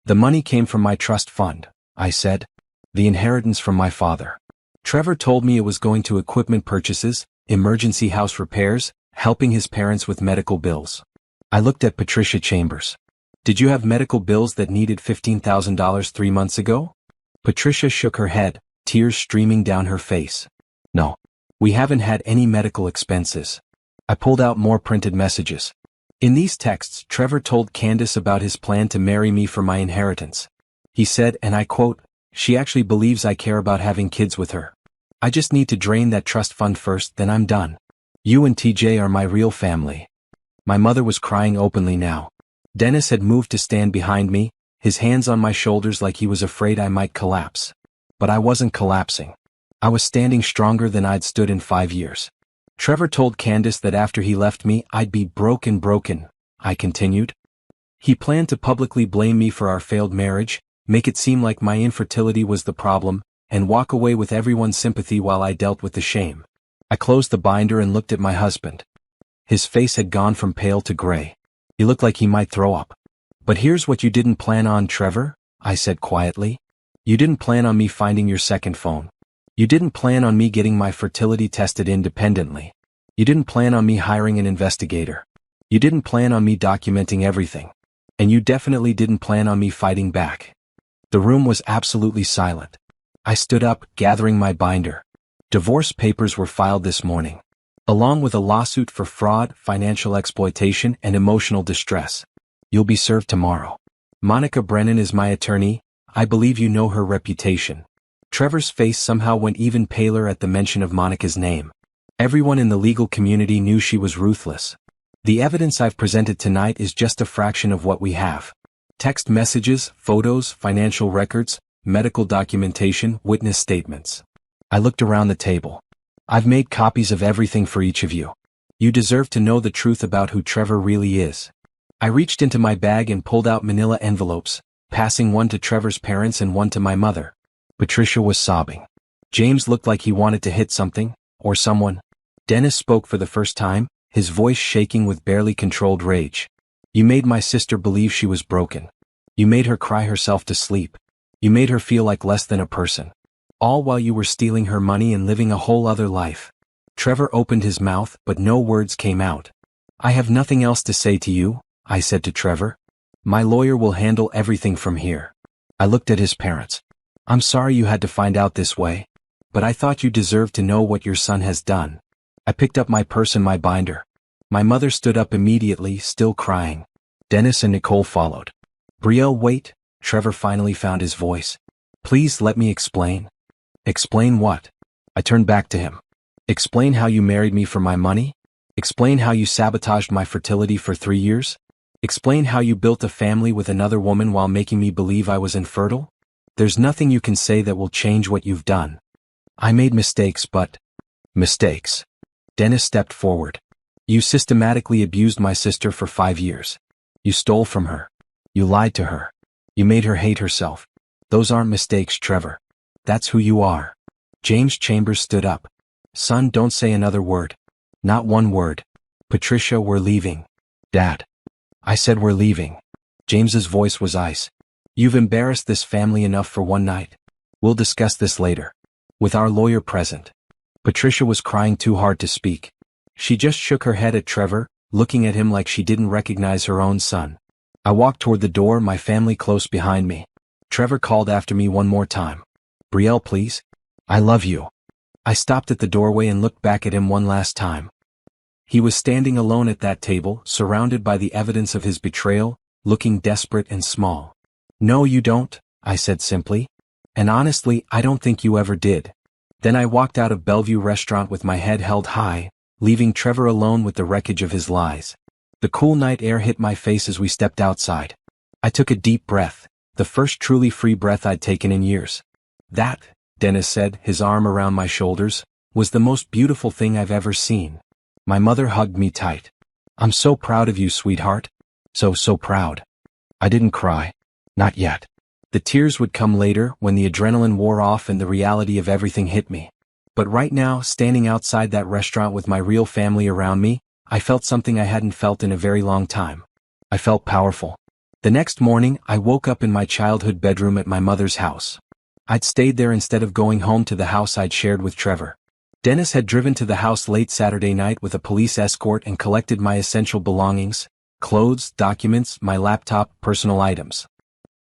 The money came from my trust fund, I said. The inheritance from my father. Trevor told me it was going to equipment purchases, emergency house repairs, helping his parents with medical bills. I looked at Patricia Chambers. Did you have medical bills that needed $15,000 3 months ago? Patricia shook her head, tears streaming down her face. No. We haven't had any medical expenses. I pulled out more printed messages. In these texts, Trevor told Candace about his plan to marry me for my inheritance. He said, and I quote, she actually believes I care about having kids with her. I just need to drain that trust fund first, then I'm done. You and TJ are my real family. My mother was crying openly now. Dennis had moved to stand behind me, his hands on my shoulders like he was afraid I might collapse. But I wasn't collapsing. I was standing stronger than I'd stood in 5 years. Trevor told Candace that after he left me, I'd be broken, I continued. He planned to publicly blame me for our failed marriage, make it seem like my infertility was the problem, and walk away with everyone's sympathy while I dealt with the shame. I closed the binder and looked at my husband. His face had gone from pale to gray. He looked like he might throw up. But here's what you didn't plan on, Trevor, I said quietly. You didn't plan on me finding your second phone. You didn't plan on me getting my fertility tested independently. You didn't plan on me hiring an investigator. You didn't plan on me documenting everything. And you definitely didn't plan on me fighting back. The room was absolutely silent. I stood up, gathering my binder. Divorce papers were filed this morning, along with a lawsuit for fraud, financial exploitation, and emotional distress. You'll be served tomorrow. Monica Brennan is my attorney. I believe you know her reputation. Trevor's face somehow went even paler at the mention of Monica's name. Everyone in the legal community knew she was ruthless. The evidence I've presented tonight is just a fraction of what we have. Text messages, photos, financial records, medical documentation, witness statements. I looked around the table. I've made copies of everything for each of you. You deserve to know the truth about who Trevor really is. I reached into my bag and pulled out manila envelopes, passing one to Trevor's parents and one to my mother. Patricia was sobbing. James looked like he wanted to hit something, or someone. Dennis spoke for the first time, his voice shaking with barely controlled rage. You made my sister believe she was broken. You made her cry herself to sleep. You made her feel like less than a person. All while you were stealing her money and living a whole other life. Trevor opened his mouth, but no words came out. I have nothing else to say to you, I said to Trevor. My lawyer will handle everything from here. I looked at his parents. I'm sorry you had to find out this way, but I thought you deserved to know what your son has done. I picked up my purse and my binder. My mother stood up immediately, still crying. Dennis and Nicole followed. Brielle, wait, Trevor finally found his voice. Please let me explain. Explain what? I turned back to him. Explain how you married me for my money? Explain how you sabotaged my fertility for 3 years? Explain how you built a family with another woman while making me believe I was infertile? There's nothing you can say that will change what you've done. I made mistakes, but... Mistakes. Dennis stepped forward. You systematically abused my sister for 5 years. You stole from her. You lied to her. You made her hate herself. Those aren't mistakes, Trevor. That's who you are. James Chambers stood up. Son, don't say another word. Not one word. Patricia, we're leaving. Dad. I said we're leaving. James's voice was ice. You've embarrassed this family enough for one night. We'll discuss this later. With our lawyer present. Patricia was crying too hard to speak. She just shook her head at Trevor, looking at him like she didn't recognize her own son. I walked toward the door, my family close behind me. Trevor called after me one more time. Brielle, please. I love you. I stopped at the doorway and looked back at him one last time. He was standing alone at that table, surrounded by the evidence of his betrayal, looking desperate and small. No, you don't, I said simply. And honestly, I don't think you ever did. Then I walked out of Bellevue Restaurant with my head held high, leaving Trevor alone with the wreckage of his lies. The cool night air hit my face as we stepped outside. I took a deep breath, the first truly free breath I'd taken in years. That, Dennis said, his arm around my shoulders, was the most beautiful thing I've ever seen. My mother hugged me tight. I'm so proud of you, sweetheart. So proud. I didn't cry. Not yet. The tears would come later when the adrenaline wore off and the reality of everything hit me. But right now, standing outside that restaurant with my real family around me, I felt something I hadn't felt in a very long time. I felt powerful. The next morning, I woke up in my childhood bedroom at my mother's house. I'd stayed there instead of going home to the house I'd shared with Trevor. Dennis had driven to the house late Saturday night with a police escort and collected my essential belongings, clothes, documents, my laptop, personal items.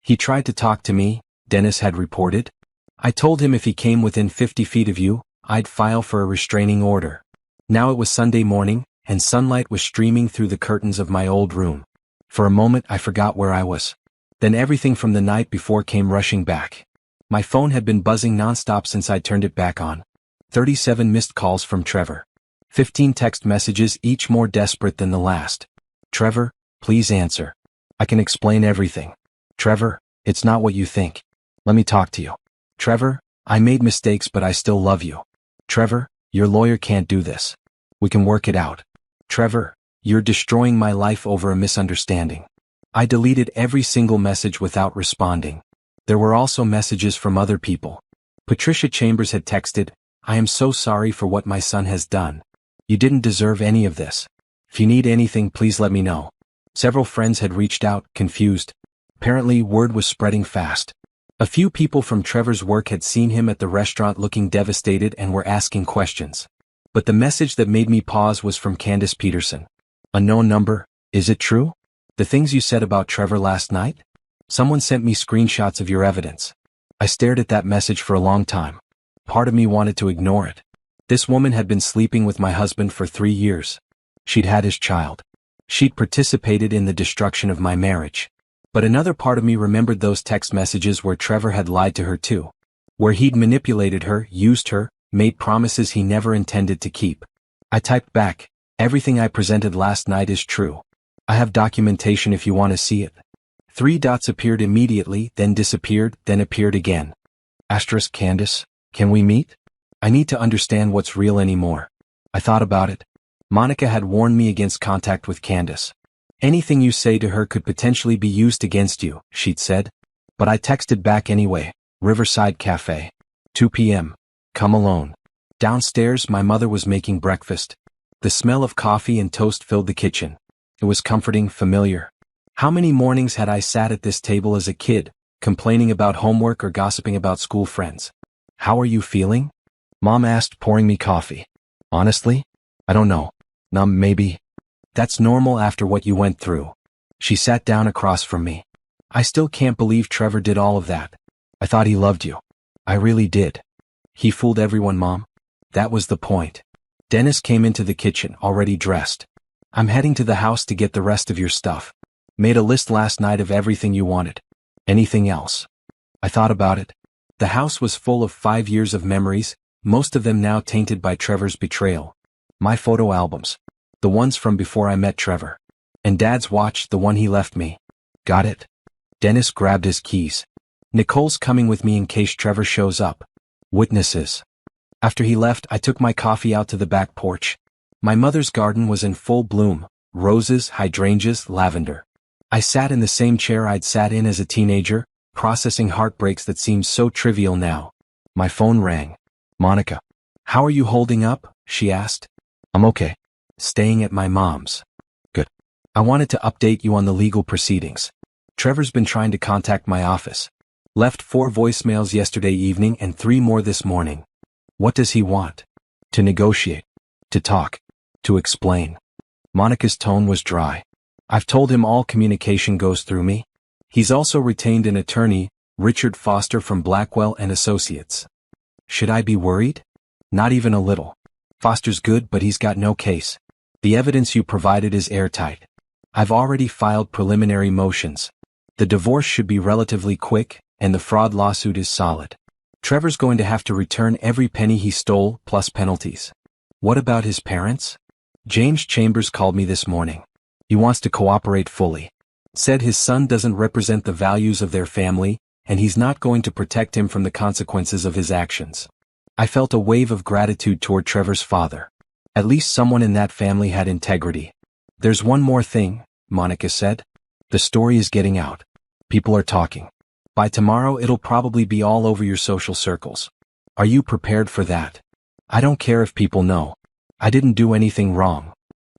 He tried to talk to me, Dennis had reported. I told him if he came within 50 feet of you, I'd file for a restraining order. Now it was Sunday morning, and sunlight was streaming through the curtains of my old room. For a moment I forgot where I was. Then everything from the night before came rushing back. My phone had been buzzing nonstop since I turned it back on. 37 missed calls from Trevor. 15 text messages, each more desperate than the last. Trevor, please answer. I can explain everything. Trevor, it's not what you think. Let me talk to you. Trevor, I made mistakes but I still love you. Trevor, your lawyer can't do this. We can work it out. Trevor, you're destroying my life over a misunderstanding. I deleted every single message without responding. There were also messages from other people. Patricia Chambers had texted, I am so sorry for what my son has done. You didn't deserve any of this. If you need anything, please let me know. Several friends had reached out, confused. Apparently, word was spreading fast. A few people from Trevor's work had seen him at the restaurant looking devastated and were asking questions. But the message that made me pause was from Candace Peterson. Unknown number, is it true? The things you said about Trevor last night? Someone sent me screenshots of your evidence. I stared at that message for a long time. Part of me wanted to ignore it. This woman had been sleeping with my husband for 3 years. She'd had his child. She'd participated in the destruction of my marriage. But another part of me remembered those text messages where Trevor had lied to her too. Where he'd manipulated her, used her, made promises he never intended to keep. I typed back, everything I presented last night is true. I have documentation if you want to see it. 3 dots appeared immediately, then disappeared, then appeared again. Asterisk Candace, can we meet? I need to understand what's real anymore. I thought about it. Monica had warned me against contact with Candace. Anything you say to her could potentially be used against you, she'd said. But I texted back anyway, Riverside Cafe. 2 p.m. Come alone. Downstairs, my mother was making breakfast. The smell of coffee and toast filled the kitchen. It was comforting, familiar. How many mornings had I sat at this table as a kid, complaining about homework or gossiping about school friends? How are you feeling? Mom asked, pouring me coffee. Honestly? I don't know. Numb, maybe. That's normal after what you went through. She sat down across from me. I still can't believe Trevor did all of that. I thought he loved you. I really did. He fooled everyone, Mom. That was the point. Dennis came into the kitchen, already dressed. I'm heading to the house to get the rest of your stuff. Made a list last night of everything you wanted. Anything else? I thought about it. The house was full of 5 years of memories, most of them now tainted by Trevor's betrayal. My photo albums. The ones from before I met Trevor. And Dad's watch, the one he left me. Got it? Dennis grabbed his keys. Nicole's coming with me in case Trevor shows up. Witnesses. After he left, I took my coffee out to the back porch. My mother's garden was in full bloom. Roses, hydrangeas, lavender. I sat in the same chair I'd sat in as a teenager, processing heartbreaks that seemed so trivial now. My phone rang. Monica. How are you holding up? She asked. I'm okay. Staying at my mom's. Good. I wanted to update you on the legal proceedings. Trevor's been trying to contact my office. Left 4 voicemails yesterday evening and 3 more this morning. What does he want? To negotiate. To talk. To explain. Monica's tone was dry. I've told him all communication goes through me. He's also retained an attorney, Richard Foster from Blackwell and Associates. Should I be worried? Not even a little. Foster's good, but he's got no case. The evidence you provided is airtight. I've already filed preliminary motions. The divorce should be relatively quick, and the fraud lawsuit is solid. Trevor's going to have to return every penny he stole, plus penalties. What about his parents? James Chambers called me this morning. He wants to cooperate fully. Said his son doesn't represent the values of their family, and he's not going to protect him from the consequences of his actions. I felt a wave of gratitude toward Trevor's father. At least someone in that family had integrity. There's one more thing, Monica said. The story is getting out. People are talking. By tomorrow it'll probably be all over your social circles. Are you prepared for that? I don't care if people know. I didn't do anything wrong.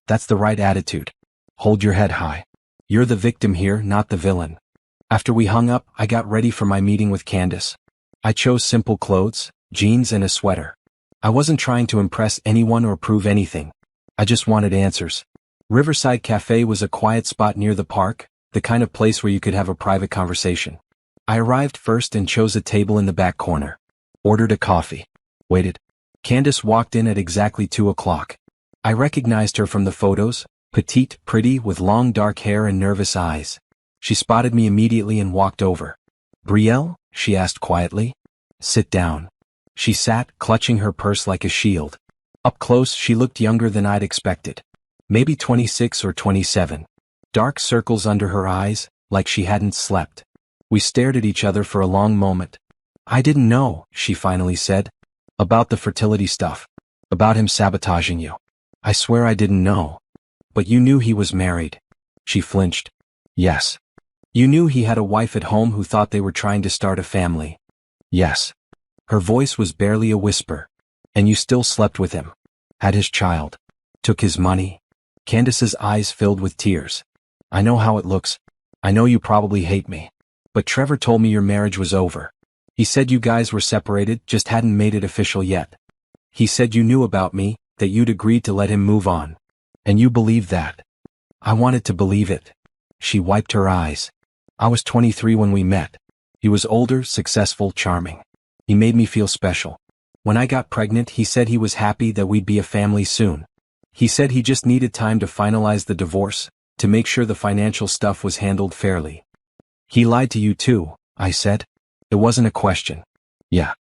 That's the right attitude. Hold your head high. You're the victim here, not the villain. After we hung up, I got ready for my meeting with Candace. I chose simple clothes, jeans and a sweater. I wasn't trying to impress anyone or prove anything. I just wanted answers. Riverside Cafe was a quiet spot near the park, the kind of place where you could have a private conversation. I arrived first and chose a table in the back corner. Ordered a coffee. Waited. Candace walked in at exactly 2 o'clock. I recognized her from the photos, petite, pretty, with long dark hair and nervous eyes. She spotted me immediately and walked over. Brielle? She asked quietly. Sit down. She sat, clutching her purse like a shield. Up close, she looked younger than I'd expected. Maybe 26 or 27. Dark circles under her eyes, like she hadn't slept. We stared at each other for a long moment. I didn't know, she finally said. About the fertility stuff. About him sabotaging you. I swear I didn't know. But you knew he was married. She flinched. Yes. You knew he had a wife at home who thought they were trying to start a family. Yes. Her voice was barely a whisper. And you still slept with him. Had his child. Took his money. Candace's eyes filled with tears. I know how it looks. I know you probably hate me. But Trevor told me your marriage was over. He said you guys were separated, just hadn't made it official yet. He said you knew about me, that you'd agreed to let him move on. And you believed that. I wanted to believe it. She wiped her eyes. I was 23 when we met. He was older, successful, charming. He made me feel special. When I got pregnant, he said he was happy that we'd be a family soon. He said he just needed time to finalize the divorce, to make sure the financial stuff was handled fairly. He lied to you too, I said. It wasn't a question. Yeah.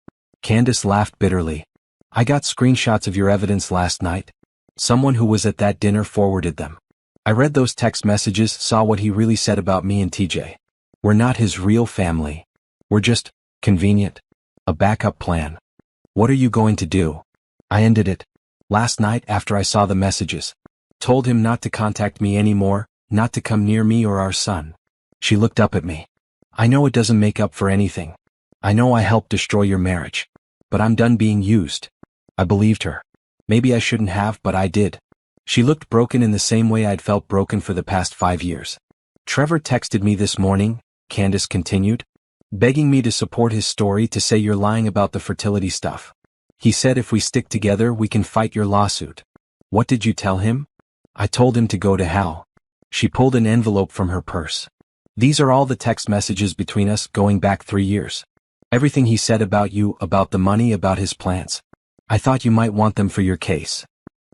Candace laughed bitterly. I got screenshots of your evidence last night. Someone who was at that dinner forwarded them. I read those text messages, saw what he really said about me and TJ. We're not his real family. We're just convenient. A backup plan. What are you going to do? I ended it. Last night after I saw the messages. Told him not to contact me anymore, not to come near me or our son. She looked up at me. I know it doesn't make up for anything. I know I helped destroy your marriage. But I'm done being used. I believed her. Maybe I shouldn't have, but I did. She looked broken in the same way I'd felt broken for the past 5 years. Trevor texted me this morning, Candace continued, begging me to support his story, to say you're lying about the fertility stuff. He said if we stick together we can fight your lawsuit. What did you tell him? I told him to go to hell. She pulled an envelope from her purse. These are all the text messages between us going back 3 years. Everything he said about you, about the money, about his plans. I thought you might want them for your case.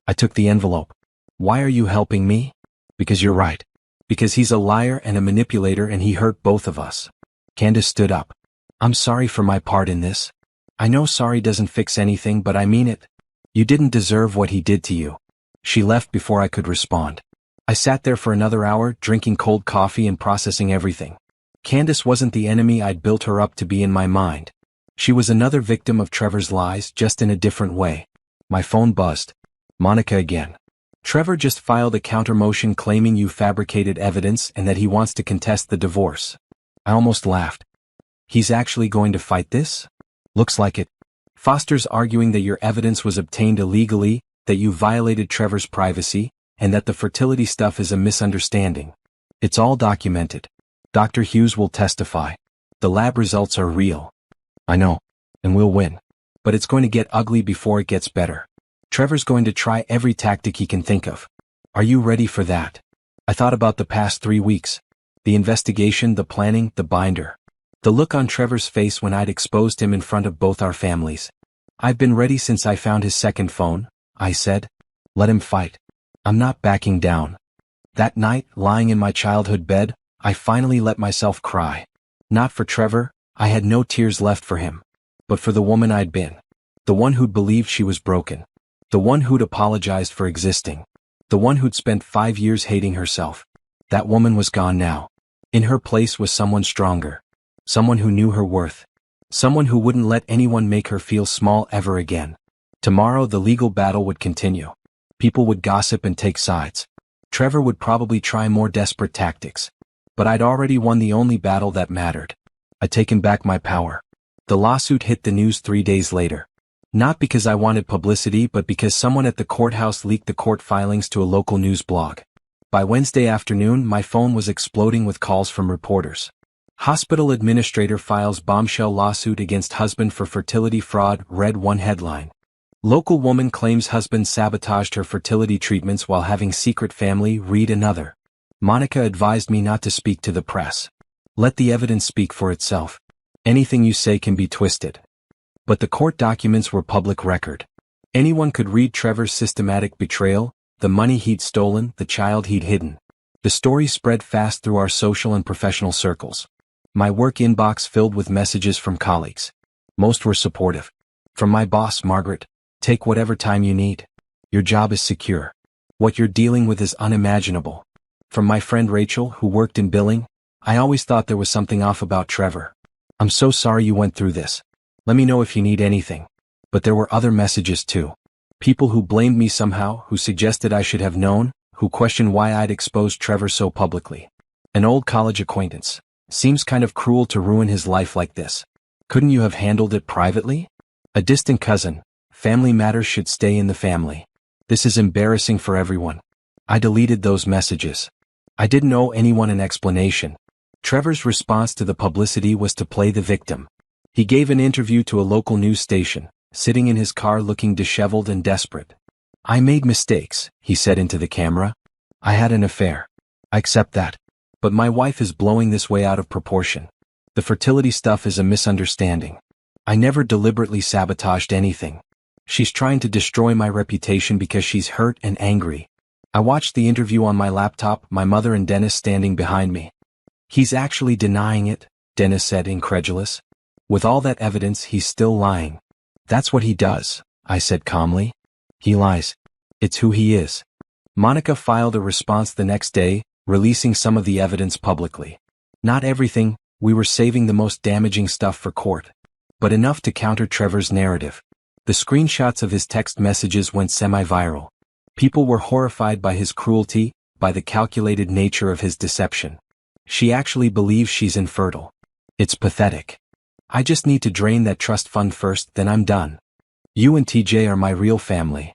I took the envelope. Why are you helping me? Because you're right. Because he's a liar and a manipulator and he hurt both of us. Candace stood up. I'm sorry for my part in this. I know sorry doesn't fix anything, but I mean it. You didn't deserve what he did to you. She left before I could respond. I sat there for another hour, drinking cold coffee and processing everything. Candace wasn't the enemy I'd built her up to be in my mind. She was another victim of Trevor's lies, just in a different way. My phone buzzed. Monica again. Trevor just filed a countermotion claiming you fabricated evidence and that he wants to contest the divorce. I almost laughed. He's actually going to fight this? Looks like it. Foster's arguing that your evidence was obtained illegally, that you violated Trevor's privacy, and that the fertility stuff is a misunderstanding. It's all documented. Dr. Hughes will testify. The lab results are real. I know. And we'll win. But it's going to get ugly before it gets better. Trevor's going to try every tactic he can think of. Are you ready for that? I thought about the past 3 weeks. The investigation, the planning, the binder. The look on Trevor's face when I'd exposed him in front of both our families. I've been ready since I found his second phone, I said. Let him fight. I'm not backing down. That night, lying in my childhood bed, I finally let myself cry. Not for Trevor, I had no tears left for him. But for the woman I'd been. The one who'd believed she was broken. The one who'd apologized for existing. The one who'd spent 5 years hating herself. That woman was gone now. In her place was someone stronger. Someone who knew her worth. Someone who wouldn't let anyone make her feel small ever again. Tomorrow the legal battle would continue. People would gossip and take sides. Trevor would probably try more desperate tactics. But I'd already won the only battle that mattered. I'd taken back my power. The lawsuit hit the news 3 days later. Not because I wanted publicity, but because someone at the courthouse leaked the court filings to a local news blog. By Wednesday afternoon, my phone was exploding with calls from reporters. Hospital administrator files bombshell lawsuit against husband for fertility fraud, read one headline. Local woman claims husband sabotaged her fertility treatments while having secret family, read another. Monica advised me not to speak to the press. Let the evidence speak for itself. Anything you say can be twisted. But the court documents were public record. Anyone could read Trevor's systematic betrayal, the money he'd stolen, the child he'd hidden. The story spread fast through our social and professional circles. My work inbox filled with messages from colleagues. Most were supportive. From my boss, Margaret, take whatever time you need. Your job is secure. What you're dealing with is unimaginable. From my friend Rachel, who worked in billing, I always thought there was something off about Trevor. I'm so sorry you went through this. Let me know if you need anything. But there were other messages too. People who blamed me somehow, who suggested I should have known, who questioned why I'd exposed Trevor so publicly. An old college acquaintance. Seems kind of cruel to ruin his life like this. Couldn't you have handled it privately? A distant cousin. Family matters should stay in the family. This is embarrassing for everyone. I deleted those messages. I didn't owe anyone an explanation. Trevor's response to the publicity was to play the victim. He gave an interview to a local news station, sitting in his car looking disheveled and desperate. I made mistakes, he said into the camera. I had an affair. I accept that. But my wife is blowing this way out of proportion. The fertility stuff is a misunderstanding. I never deliberately sabotaged anything. She's trying to destroy my reputation because she's hurt and angry. I watched the interview on my laptop, my mother and Dennis standing behind me. He's actually denying it, Dennis said, incredulous. With all that evidence, he's still lying. That's what he does, I said calmly. He lies. It's who he is. Monica filed a response the next day, releasing some of the evidence publicly. Not everything, we were saving the most damaging stuff for court. But enough to counter Trevor's narrative. The screenshots of his text messages went semi-viral. People were horrified by his cruelty, by the calculated nature of his deception. She actually believes she's infertile. It's pathetic. I just need to drain that trust fund first, then I'm done. You and TJ are my real family.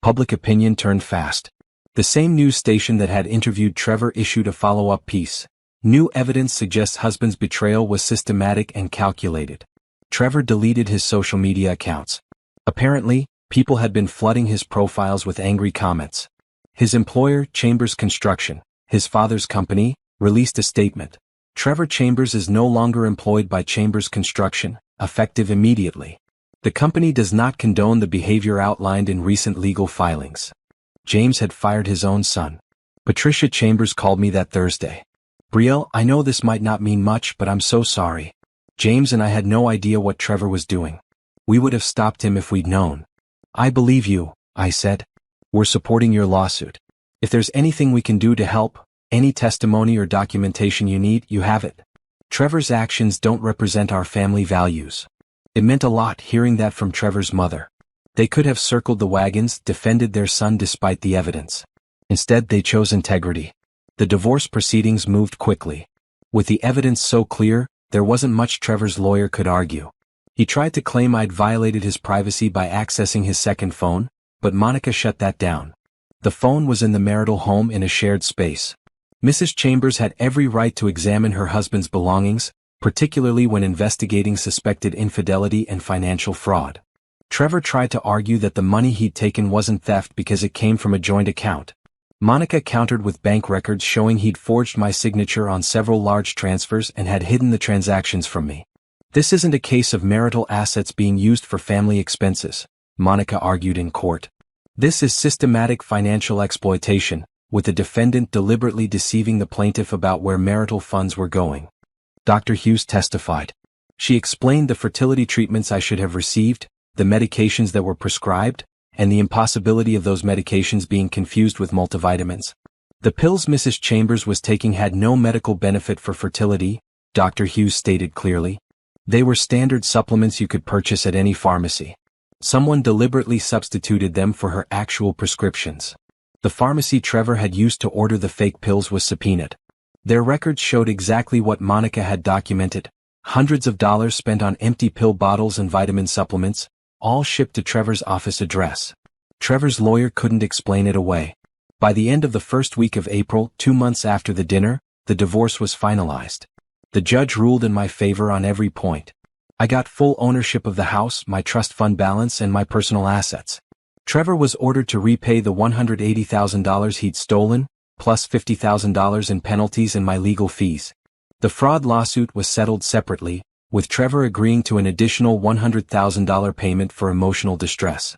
Public opinion turned fast. The same news station that had interviewed Trevor issued a follow-up piece. New evidence suggests husband's betrayal was systematic and calculated. Trevor deleted his social media accounts. Apparently, people had been flooding his profiles with angry comments. His employer, Chambers Construction, his father's company, released a statement. Trevor Chambers is no longer employed by Chambers Construction, effective immediately. The company does not condone the behavior outlined in recent legal filings. James had fired his own son. Patricia Chambers called me that Thursday. Brielle, I know this might not mean much, but I'm so sorry. James and I had no idea what Trevor was doing. We would have stopped him if we'd known. I believe you, I said. We're supporting your lawsuit. If there's anything we can do to help, any testimony or documentation you need, you have it. Trevor's actions don't represent our family values. It meant a lot hearing that from Trevor's mother. They could have circled the wagons, defended their son despite the evidence. Instead, they chose integrity. The divorce proceedings moved quickly. With the evidence so clear, there wasn't much Trevor's lawyer could argue. He tried to claim I'd violated his privacy by accessing his second phone, but Monica shut that down. The phone was in the marital home in a shared space. Mrs. Chambers had every right to examine her husband's belongings, particularly when investigating suspected infidelity and financial fraud. Trevor tried to argue that the money he'd taken wasn't theft because it came from a joint account. Monica countered with bank records showing he'd forged my signature on several large transfers and had hidden the transactions from me. This isn't a case of marital assets being used for family expenses, Monica argued in court. This is systematic financial exploitation, with the defendant deliberately deceiving the plaintiff about where marital funds were going. Dr. Hughes testified. She explained the fertility treatments I should have received, the medications that were prescribed, and the impossibility of those medications being confused with multivitamins. The pills Mrs. Chambers was taking had no medical benefit for fertility, Dr. Hughes stated clearly. They were standard supplements you could purchase at any pharmacy. Someone deliberately substituted them for her actual prescriptions. The pharmacy Trevor had used to order the fake pills was subpoenaed. Their records showed exactly what Monica had documented. Hundreds of dollars spent on empty pill bottles and vitamin supplements, all shipped to Trevor's office address. Trevor's lawyer couldn't explain it away. By the end of the first week of April, 2 months after the dinner, the divorce was finalized. The judge ruled in my favor on every point. I got full ownership of the house, my trust fund balance, and my personal assets. Trevor was ordered to repay the $180,000 he'd stolen, plus $50,000 in penalties and my legal fees. The fraud lawsuit was settled separately, with Trevor agreeing to an additional $100,000 payment for emotional distress.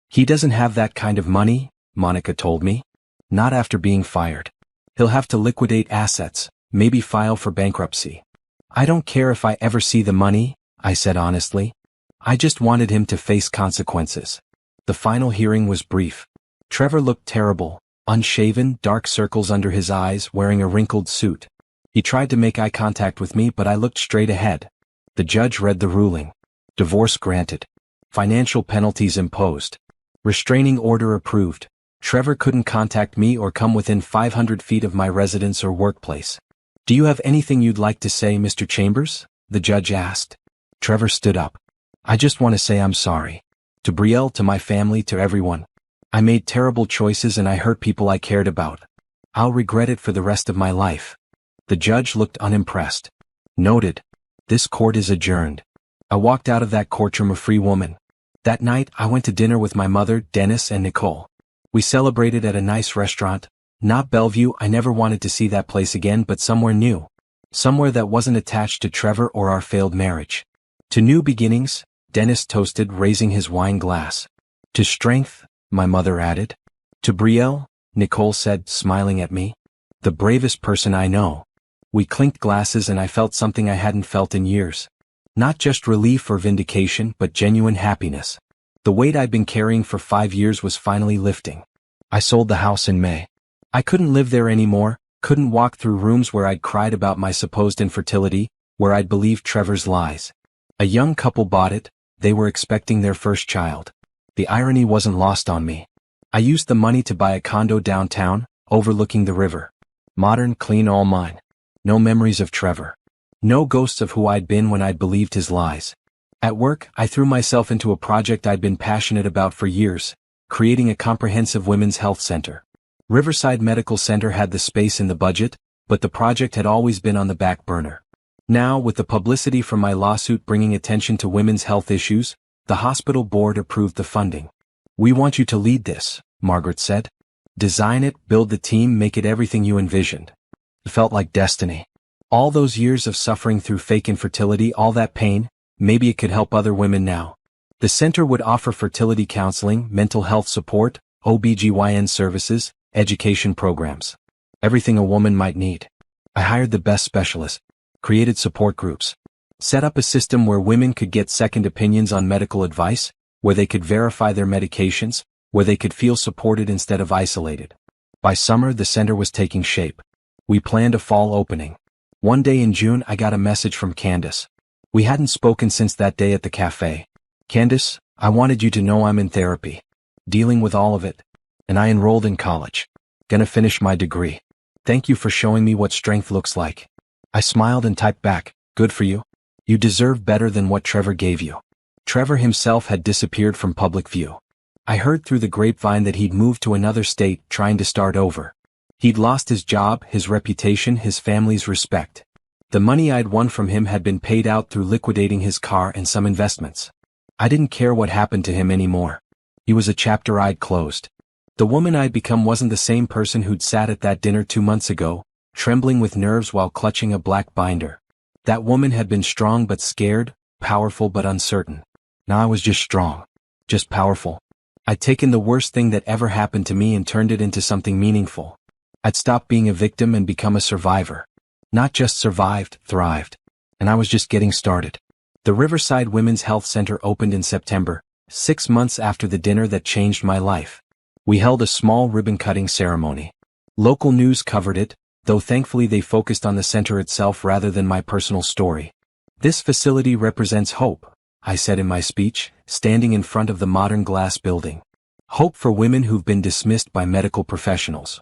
He doesn't have that kind of money, Monica told me. Not after being fired. He'll have to liquidate assets, maybe file for bankruptcy. I don't care if I ever see the money, I said honestly. I just wanted him to face consequences. The final hearing was brief. Trevor looked terrible, unshaven, dark circles under his eyes, wearing a wrinkled suit. He tried to make eye contact with me, but I looked straight ahead. The judge read the ruling. Divorce granted. Financial penalties imposed. Restraining order approved. Trevor couldn't contact me or come within 500 feet of my residence or workplace. Do you have anything you'd like to say, Mr. Chambers? The judge asked. Trevor stood up. I just want to say I'm sorry. To Brielle, to my family, to everyone. I made terrible choices and I hurt people I cared about. I'll regret it for the rest of my life. The judge looked unimpressed. Noted. This court is adjourned. I walked out of that courtroom a free woman. That night, I went to dinner with my mother, Dennis, and Nicole. We celebrated at a nice restaurant. Not Bellevue, I never wanted to see that place again, but somewhere new. Somewhere that wasn't attached to Trevor or our failed marriage. To new beginnings, Dennis toasted, raising his wine glass. To strength, my mother added. To Brielle, Nicole said, smiling at me. The bravest person I know. We clinked glasses and I felt something I hadn't felt in years. Not just relief or vindication, but genuine happiness. The weight I'd been carrying for 5 years was finally lifting. I sold the house in May. I couldn't live there anymore, couldn't walk through rooms where I'd cried about my supposed infertility, where I'd believed Trevor's lies. A young couple bought it, they were expecting their first child. The irony wasn't lost on me. I used the money to buy a condo downtown, overlooking the river. Modern, clean, all mine. No memories of Trevor. No ghosts of who I'd been when I'd believed his lies. At work, I threw myself into a project I'd been passionate about for years, creating a comprehensive women's health center. Riverside Medical Center had the space in the budget, but the project had always been on the back burner. Now, with the publicity from my lawsuit bringing attention to women's health issues, the hospital board approved the funding. We want you to lead this, Margaret said. Design it, build the team, make it everything you envisioned. It felt like destiny. All those years of suffering through fake infertility, all that pain, maybe it could help other women now. The center would offer fertility counseling, mental health support, OBGYN services, education programs. Everything a woman might need. I hired the best specialists, created support groups, set up a system where women could get second opinions on medical advice, where they could verify their medications, where they could feel supported instead of isolated. By summer, the center was taking shape. We planned a fall opening. One day in June, I got a message from Candace. We hadn't spoken since that day at the cafe. Candace, I wanted you to know I'm in therapy. Dealing with all of it. And I enrolled in college. Gonna finish my degree. Thank you for showing me what strength looks like. I smiled and typed back, good for you. You deserve better than what Trevor gave you. Trevor himself had disappeared from public view. I heard through the grapevine that he'd moved to another state, trying to start over. He'd lost his job, his reputation, his family's respect. The money I'd won from him had been paid out through liquidating his car and some investments. I didn't care what happened to him anymore. He was a chapter I'd closed. The woman I'd become wasn't the same person who'd sat at that dinner 2 months ago, trembling with nerves while clutching a black binder. That woman had been strong but scared, powerful but uncertain. Now I was just strong. Just powerful. I'd taken the worst thing that ever happened to me and turned it into something meaningful. I'd stopped being a victim and become a survivor. Not just survived, thrived. And I was just getting started. The Riverside Women's Health Center opened in September, 6 months after the dinner that changed my life. We held a small ribbon-cutting ceremony. Local news covered it, though thankfully they focused on the center itself rather than my personal story. This facility represents hope, I said in my speech, standing in front of the modern glass building. Hope for women who've been dismissed by medical professionals.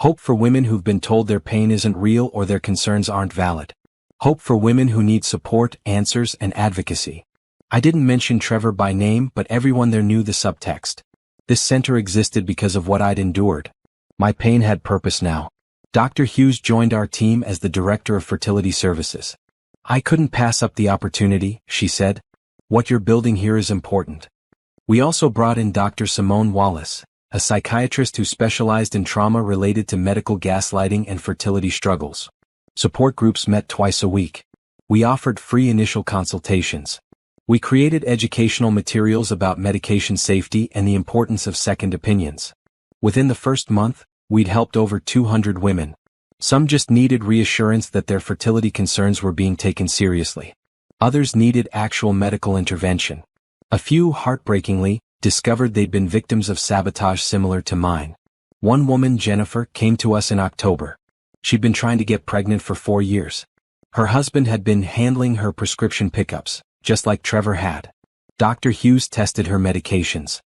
Hope for women who've been told their pain isn't real or their concerns aren't valid. Hope for women who need support, answers, and advocacy. I didn't mention Trevor by name, but everyone there knew the subtext. This center existed because of what I'd endured. My pain had purpose now. Dr. Hughes joined our team as the Director of Fertility Services. I couldn't pass up the opportunity, she said. What you're building here is important. We also brought in Dr. Simone Wallace, a psychiatrist who specialized in trauma related to medical gaslighting and fertility struggles. Support groups met twice a week. We offered free initial consultations. We created educational materials about medication safety and the importance of second opinions. Within the first month, we'd helped over 200 women. Some just needed reassurance that their fertility concerns were being taken seriously. Others needed actual medical intervention. A few, heartbreakingly, discovered they'd been victims of sabotage similar to mine. One woman, Jennifer, came to us in October. She'd been trying to get pregnant for 4 years. Her husband had been handling her prescription pickups, just like Trevor had. Dr. Hughes tested her medications.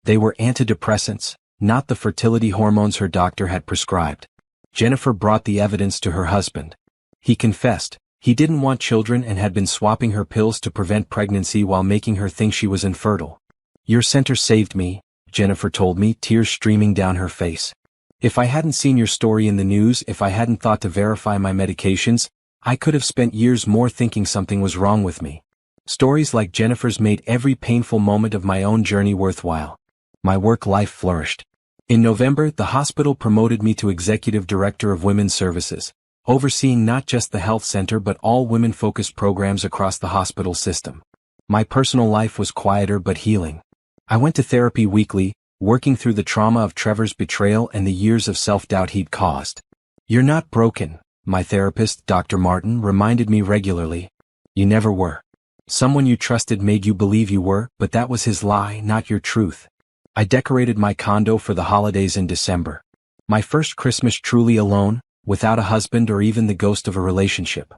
They were antidepressants, not the fertility hormones her doctor had prescribed. Jennifer brought the evidence to her husband. He confessed. He didn't want children and had been swapping her pills to prevent pregnancy while making her think she was infertile. "Your center saved me," Jennifer told me, tears streaming down her face. "If I hadn't seen your story in the news, if I hadn't thought to verify my medications, I could have spent years more thinking something was wrong with me." Stories like Jennifer's made every painful moment of my own journey worthwhile. My work life flourished. In November, the hospital promoted me to Executive Director of Women's Services, overseeing not just the health center but all women-focused programs across the hospital system. My personal life was quieter but healing. I went to therapy weekly, working through the trauma of Trevor's betrayal and the years of self-doubt he'd caused. "You're not broken," my therapist, Dr. Martin, reminded me regularly. "You never were. Someone you trusted made you believe you were, but that was his lie, not your truth." I decorated my condo for the holidays in December. My first Christmas truly alone, without a husband or even the ghost of a relationship.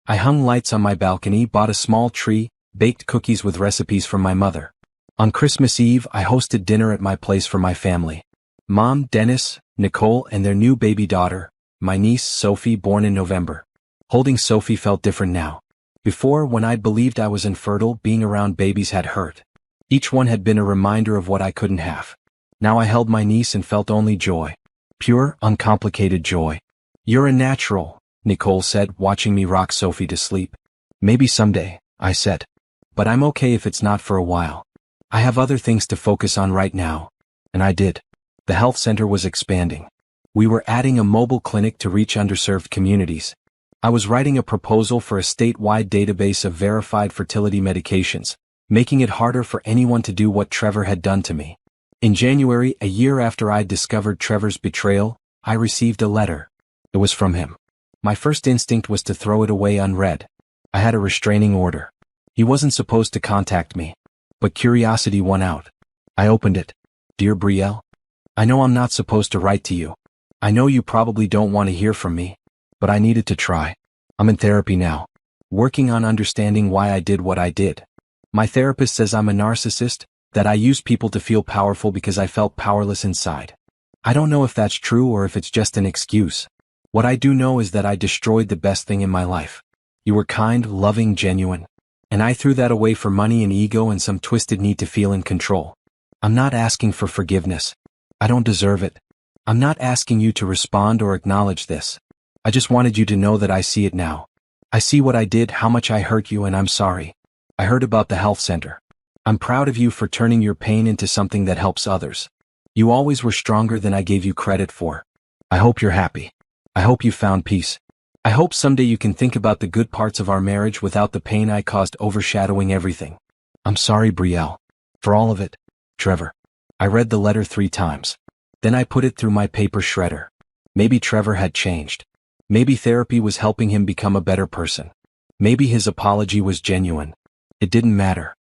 I hung lights on my balcony, bought a small tree, baked cookies with recipes from my mother. On Christmas Eve, I hosted dinner at my place for my family. Mom, Dennis, Nicole, and their new baby daughter, my niece, Sophie, born in November. Holding Sophie felt different now. Before, when I'd believed I was infertile, being around babies had hurt. Each one had been a reminder of what I couldn't have. Now I held my niece and felt only joy. Pure, uncomplicated joy. "You're a natural," Nicole said, watching me rock Sophie to sleep. "Maybe someday," I said. "But I'm okay if it's not for a while. I have other things to focus on right now." And I did. The health center was expanding. We were adding a mobile clinic to reach underserved communities. I was writing a proposal for a statewide database of verified fertility medications, making it harder for anyone to do what Trevor had done to me. In January, a year after I'd discovered Trevor's betrayal, I received a letter. It was from him. My first instinct was to throw it away unread. I had a restraining order. He wasn't supposed to contact me. But curiosity won out. I opened it. "Dear Brielle, I know I'm not supposed to write to you. I know you probably don't want to hear from me. But I needed to try. I'm in therapy now, working on understanding why I did what I did. My therapist says I'm a narcissist, that I use people to feel powerful because I felt powerless inside. I don't know if that's true or if it's just an excuse. What I do know is that I destroyed the best thing in my life. You were kind, loving, genuine. And I threw that away for money and ego and some twisted need to feel in control. I'm not asking for forgiveness. I don't deserve it. I'm not asking you to respond or acknowledge this. I just wanted you to know that I see it now. I see what I did, how much I hurt you, and I'm sorry. I heard about the health center. I'm proud of you for turning your pain into something that helps others. You always were stronger than I gave you credit for. I hope you're happy. I hope you found peace. I hope someday you can think about the good parts of our marriage without the pain I caused overshadowing everything. I'm sorry, Brielle. For all of it. Trevor." I read the letter 3 times. Then I put it through my paper shredder. Maybe Trevor had changed. Maybe therapy was helping him become a better person. Maybe his apology was genuine. It didn't matter.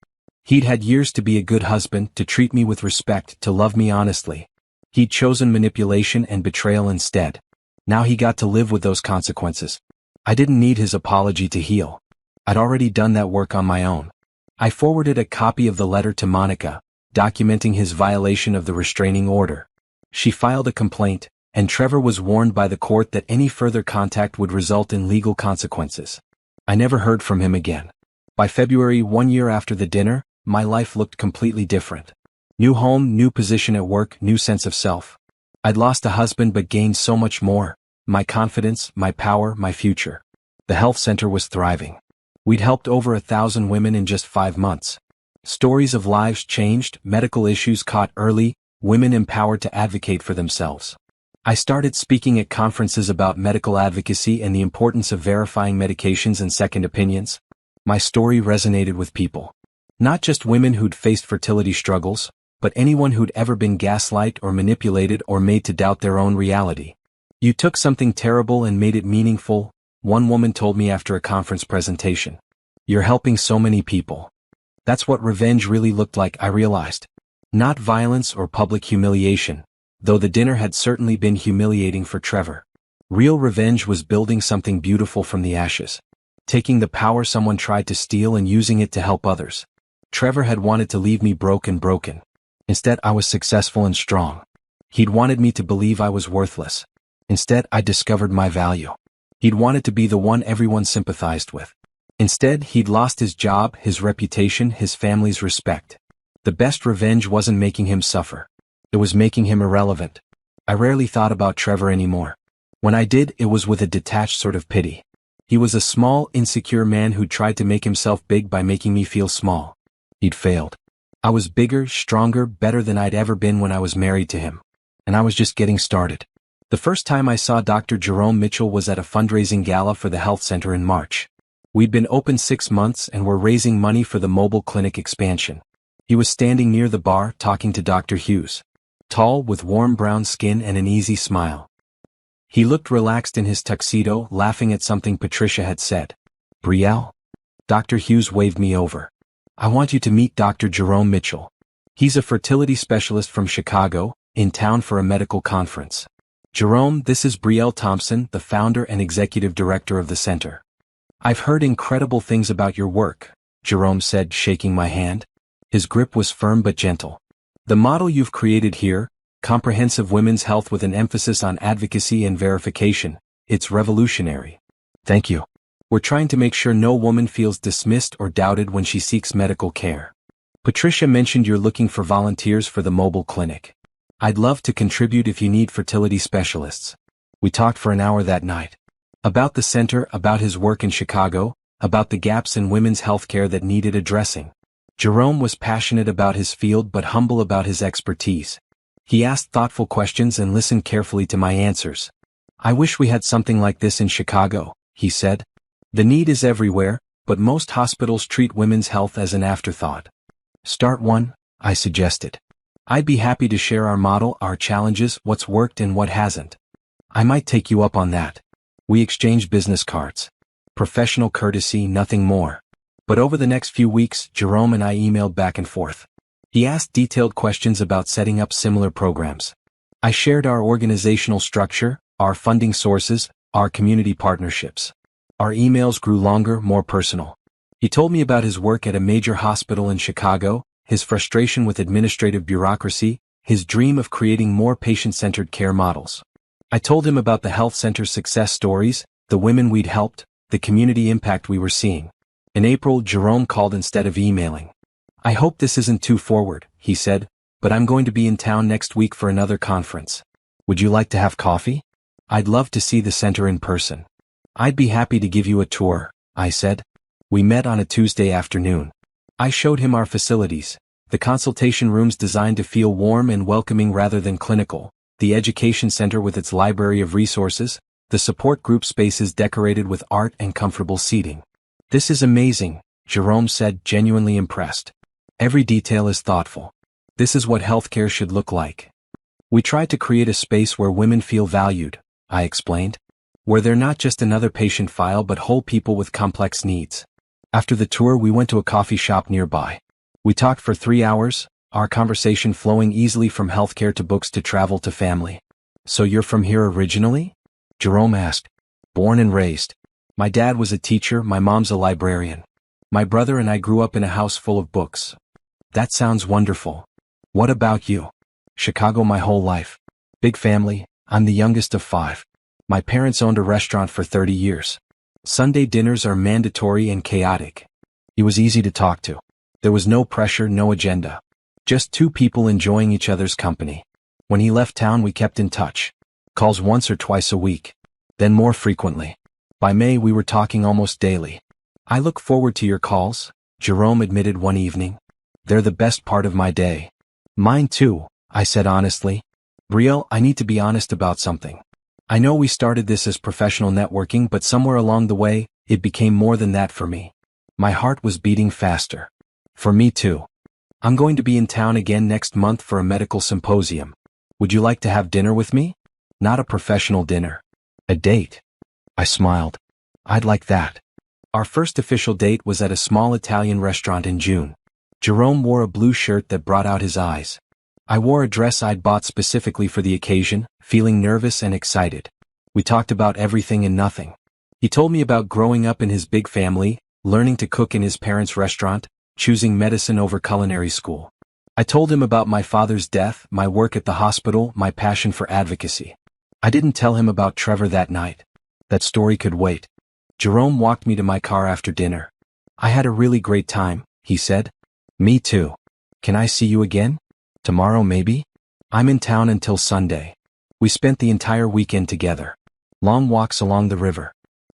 He'd had years to be a good husband, to treat me with respect, to love me honestly. He'd chosen manipulation and betrayal instead. Now he got to live with those consequences. I didn't need his apology to heal. I'd already done that work on my own. I forwarded a copy of the letter to Monica, documenting his violation of the restraining order. She filed a complaint, and Trevor was warned by the court that any further contact would result in legal consequences. I never heard from him again. By February, 1 year after the dinner, my life looked completely different. New home, new position at work, new sense of self. I'd lost a husband but gained so much more. My confidence, my power, my future. The health center was thriving. We'd helped over 1,000 women in just 5 months. Stories of lives changed, medical issues caught early, women empowered to advocate for themselves. I started speaking at conferences about medical advocacy and the importance of verifying medications and second opinions. My story resonated with people. Not just women who'd faced fertility struggles, but anyone who'd ever been gaslighted or manipulated or made to doubt their own reality. "You took something terrible and made it meaningful," one woman told me after a conference presentation. "You're helping so many people." That's what revenge really looked like, I realized. Not violence or public humiliation, though the dinner had certainly been humiliating for Trevor. Real revenge was building something beautiful from the ashes. Taking the power someone tried to steal and using it to help others. Trevor had wanted to leave me broken. Instead, I was successful and strong. He'd wanted me to believe I was worthless. Instead, I discovered my value. He'd wanted to be the one everyone sympathized with. Instead, he'd lost his job, his reputation, his family's respect. The best revenge wasn't making him suffer. It was making him irrelevant. I rarely thought about Trevor anymore. When I did, it was with a detached sort of pity. He was a small, insecure man who tried to make himself big by making me feel small. He'd failed. I was bigger, stronger, better than I'd ever been when I was married to him. And I was just getting started. The first time I saw Dr. Jerome Mitchell was at a fundraising gala for the health center in March. We'd been open 6 months and were raising money for the mobile clinic expansion. He was standing near the bar talking to Dr. Hughes. Tall, with warm brown skin and an easy smile. He looked relaxed in his tuxedo, laughing at something Patricia had said. "Brielle?" Dr. Hughes waved me over. "I want you to meet Dr. Jerome Mitchell. He's a fertility specialist from Chicago, in town for a medical conference. Jerome, this is Brielle Thompson, the founder and executive director of the center." "I've heard incredible things about your work," Jerome said, shaking my hand. His grip was firm but gentle. "The model you've created here, comprehensive women's health with an emphasis on advocacy and verification, it's revolutionary." "Thank you. We're trying to make sure no woman feels dismissed or doubted when she seeks medical care. Patricia mentioned you're looking for volunteers for the mobile clinic. I'd love to contribute if you need fertility specialists." We talked for an hour that night. About the center, about his work in Chicago, about the gaps in women's healthcare that needed addressing. Jerome was passionate about his field but humble about his expertise. He asked thoughtful questions and listened carefully to my answers. "I wish we had something like this in Chicago," he said. "The need is everywhere, but most hospitals treat women's health as an afterthought." "Start one," I suggested. "I'd be happy to share our model, our challenges, what's worked and what hasn't." "I might take you up on that." We exchanged business cards. Professional courtesy, nothing more. But over the next few weeks, Jerome and I emailed back and forth. He asked detailed questions about setting up similar programs. I shared our organizational structure, our funding sources, our community partnerships. Our emails grew longer, more personal. He told me about his work at a major hospital in Chicago, his frustration with administrative bureaucracy, his dream of creating more patient-centered care models. I told him about the health center's success stories, the women we'd helped, the community impact we were seeing. In April, Jerome called instead of emailing. "I hope this isn't too forward," he said, "but I'm going to be in town next week for another conference. Would you like to have coffee? I'd love to see the center in person." "I'd be happy to give you a tour," I said. We met on a Tuesday afternoon. I showed him our facilities, the consultation rooms designed to feel warm and welcoming rather than clinical, the education center with its library of resources, the support group spaces decorated with art and comfortable seating. "This is amazing," Jerome said, genuinely impressed. "Every detail is thoughtful. This is what healthcare should look like." "We tried to create a space where women feel valued," I explained. "Where they're not just another patient file but whole people with complex needs." After the tour, we went to a coffee shop nearby. We talked for 3 hours, our conversation flowing easily from healthcare to books to travel to family. "So you're from here originally?" Jerome asked. "Born and raised. My dad was a teacher, my mom's a librarian. My brother and I grew up in a house full of books." "That sounds wonderful. What about you?" "Chicago my whole life. Big family, I'm the youngest of 5. My parents owned a restaurant for 30 years. Sunday dinners are mandatory and chaotic." He was easy to talk to. There was no pressure, no agenda. Just 2 people enjoying each other's company. When he left town, we kept in touch. Calls once or twice a week. Then more frequently. By May, we were talking almost daily. "I look forward to your calls," Jerome admitted one evening. "They're the best part of my day." "Mine too," I said honestly. "Brielle, I need to be honest about something. I know we started this as professional networking, but somewhere along the way, it became more than that for me. My heart was beating faster. For me too. I'm going to be in town again next month for a medical symposium. Would you like to have dinner with me? Not a professional dinner. A date." I smiled. "I'd like that." Our first official date was at a small Italian restaurant in June. Jerome wore a blue shirt that brought out his eyes. I wore a dress I'd bought specifically for the occasion, feeling nervous and excited. We talked about everything and nothing. He told me about growing up in his big family, learning to cook in his parents' restaurant, choosing medicine over culinary school. I told him about my father's death, my work at the hospital, my passion for advocacy. I didn't tell him about Trevor that night. That story could wait. Jerome walked me to my car after dinner. I had a really great time, he said. Me too. Can I see you again? Tomorrow maybe? I'm in town until Sunday. We spent the entire weekend together. Long walks along the river.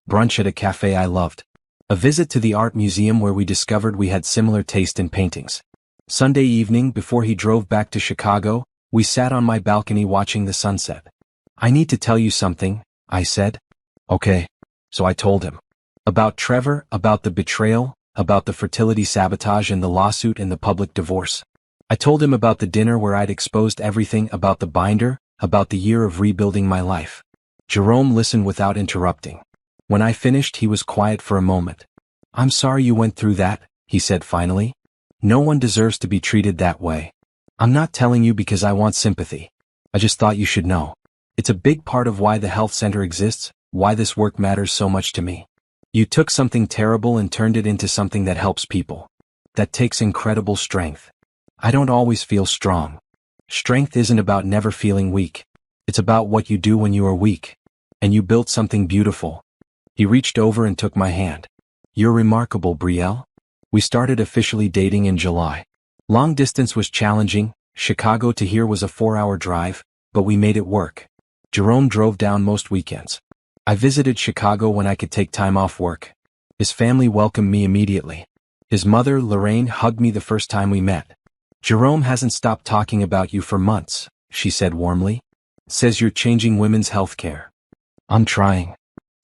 Brunch at a cafe I loved. A visit to the art museum where we discovered we had similar taste in paintings. Sunday evening, before he drove back to Chicago, we sat on my balcony watching the sunset. I need to tell you something, I said. Okay. So I told him. About Trevor, about the betrayal, about the fertility sabotage and the lawsuit and the public divorce. I told him about the dinner where I'd exposed everything, about the binder, about the year of rebuilding my life. Jerome listened without interrupting. When I finished, he was quiet for a moment. I'm sorry you went through that, he said finally. No one deserves to be treated that way. I'm not telling you because I want sympathy. I just thought you should know. It's a big part of why the health center exists, why this work matters so much to me. You took something terrible and turned it into something that helps people. That takes incredible strength. I don't always feel strong. Strength isn't about never feeling weak. It's about what you do when you are weak. And you built something beautiful. He reached over and took my hand. You're remarkable, Brielle. We started officially dating in July. Long distance was challenging. Chicago to here was a 4-hour drive, but we made it work. Jerome drove down most weekends. I visited Chicago when I could take time off work. His family welcomed me immediately. His mother, Lorraine, hugged me the first time we met. Jerome hasn't stopped talking about you for months, she said warmly. Says you're changing women's health care. I'm trying.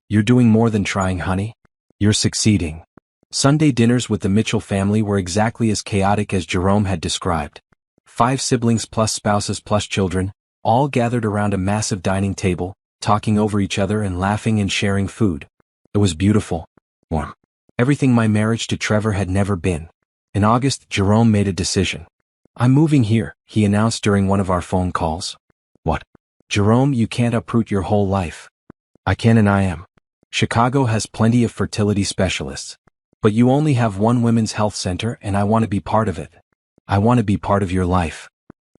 You're doing more than trying, honey. You're succeeding. Sunday dinners with the Mitchell family were exactly as chaotic as Jerome had described. 5 siblings plus spouses plus children, all gathered around a massive dining table, talking over each other and laughing and sharing food. It was beautiful. Warm. Everything my marriage to Trevor had never been. In August, Jerome made a decision. I'm moving here, he announced during one of our phone calls. What? Jerome, you can't uproot your whole life. I can and I am. Chicago has plenty of fertility specialists. But you only have one women's health center and I want to be part of it. I want to be part of your life.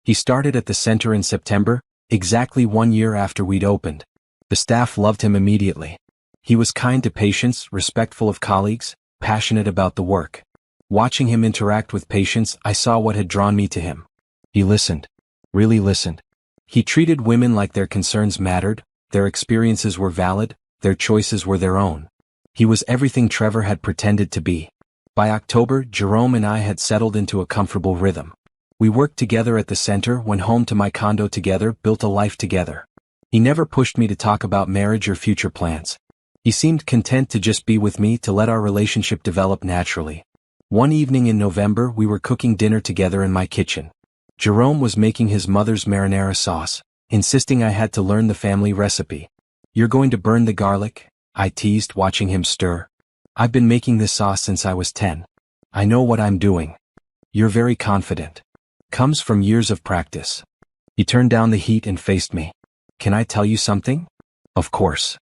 He started at the center in September, exactly 1 year after we'd opened. The staff loved him immediately. He was kind to patients, respectful of colleagues, passionate about the work. Watching him interact with patients, I saw what had drawn me to him. He listened. Really listened. He treated women like their concerns mattered, their experiences were valid, their choices were their own. He was everything Trevor had pretended to be. By October, Jerome and I had settled into a comfortable rhythm. We worked together at the center, went home to my condo together, built a life together. He never pushed me to talk about marriage or future plans. He seemed content to just be with me, to let our relationship develop naturally. One evening in November, we were cooking dinner together in my kitchen. Jerome was making his mother's marinara sauce, insisting I had to learn the family recipe. You're going to burn the garlic? I teased, watching him stir. I've been making this sauce since I was 10. I know what I'm doing. You're very confident. Comes from years of practice. He turned down the heat and faced me. Can I tell you something? Of course.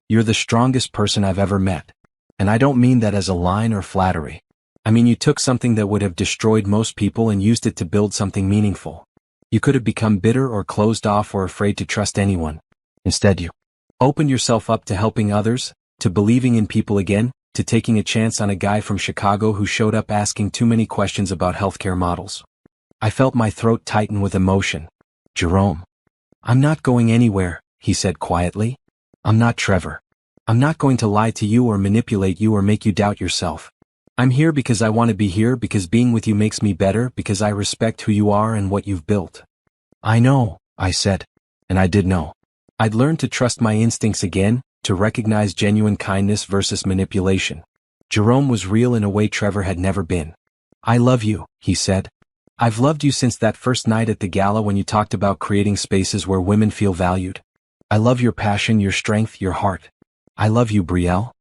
You're the strongest person I've ever met. And I don't mean that as a line or flattery. I mean you took something that would have destroyed most people and used it to build something meaningful. You could have become bitter or closed off or afraid to trust anyone. Instead you opened yourself up to helping others, to believing in people again, to taking a chance on a guy from Chicago who showed up asking too many questions about healthcare models. I felt my throat tighten with emotion. Jerome. I'm not going anywhere, he said quietly. I'm not Trevor. I'm not going to lie to you or manipulate you or make you doubt yourself. I'm here because I want to be here, because being with you makes me better, because I respect who you are and what you've built. I know, I said. And I did know. I'd learned to trust my instincts again, to recognize genuine kindness versus manipulation. Jerome was real in a way Trevor had never been. I love you, he said. I've loved you since that first night at the gala when you talked about creating spaces where women feel valued. I love your passion, your strength, your heart. I love you, Brielle.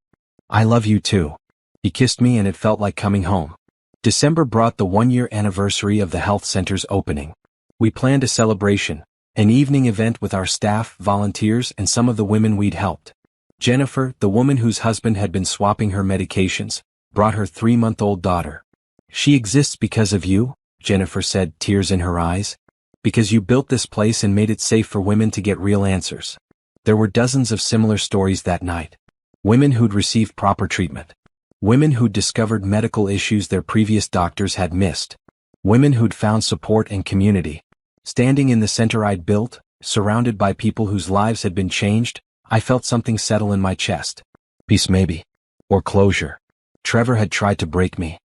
I love you too. He kissed me and it felt like coming home. December brought the 1-year anniversary of the health center's opening. We planned a celebration, an evening event with our staff, volunteers, and some of the women we'd helped. Jennifer, the woman whose husband had been swapping her medications, brought her 3-month-old daughter. She exists because of you, Jennifer said, tears in her eyes. Because you built this place and made it safe for women to get real answers. There were dozens of similar stories that night. Women who'd received proper treatment. Women who'd discovered medical issues their previous doctors had missed. Women who'd found support and community. Standing in the center I'd built, surrounded by people whose lives had been changed, I felt something settle in my chest. Peace maybe. Or closure. Trevor had tried to break me.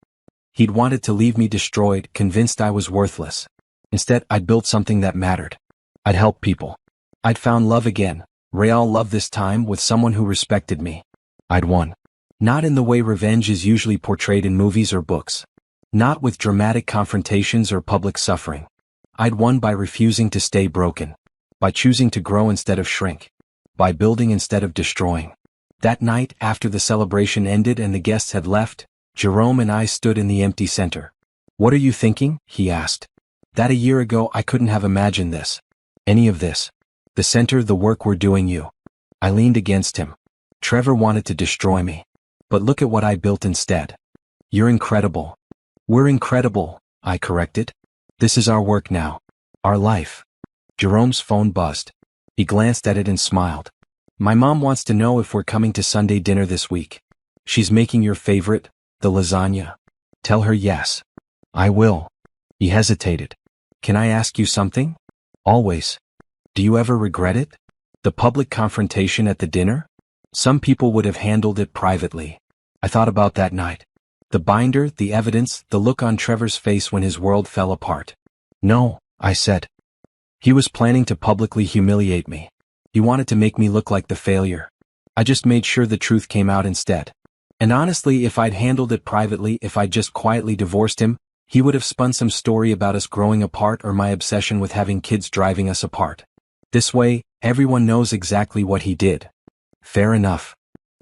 He'd wanted to leave me destroyed, convinced I was worthless. Instead, I'd built something that mattered. I'd helped people. I'd found love again, real love this time with someone who respected me. I'd won. Not in the way revenge is usually portrayed in movies or books. Not with dramatic confrontations or public suffering. I'd won by refusing to stay broken. By choosing to grow instead of shrink. By building instead of destroying. That night, after the celebration ended and the guests had left, Jerome and I stood in the empty center. "What are you thinking?" he asked. That a year ago I couldn't have imagined this. Any of this. The center, the work we're doing you. I leaned against him. Trevor wanted to destroy me. But look at what I built instead. You're incredible. We're incredible, I corrected. This is our work now. Our life. Jerome's phone buzzed. He glanced at it and smiled. My mom wants to know if we're coming to Sunday dinner this week. She's making your favorite, the lasagna. Tell her yes. I will. He hesitated. Can I ask you something? Always. Do you ever regret it? The public confrontation at the dinner? Some people would have handled it privately. I thought about that night. The binder, the evidence, the look on Trevor's face when his world fell apart. No, I said. He was planning to publicly humiliate me. He wanted to make me look like the failure. I just made sure the truth came out instead. And honestly, if I'd handled it privately, if I'd just quietly divorced him, he would have spun some story about us growing apart or my obsession with having kids driving us apart. This way, everyone knows exactly what he did. Fair enough.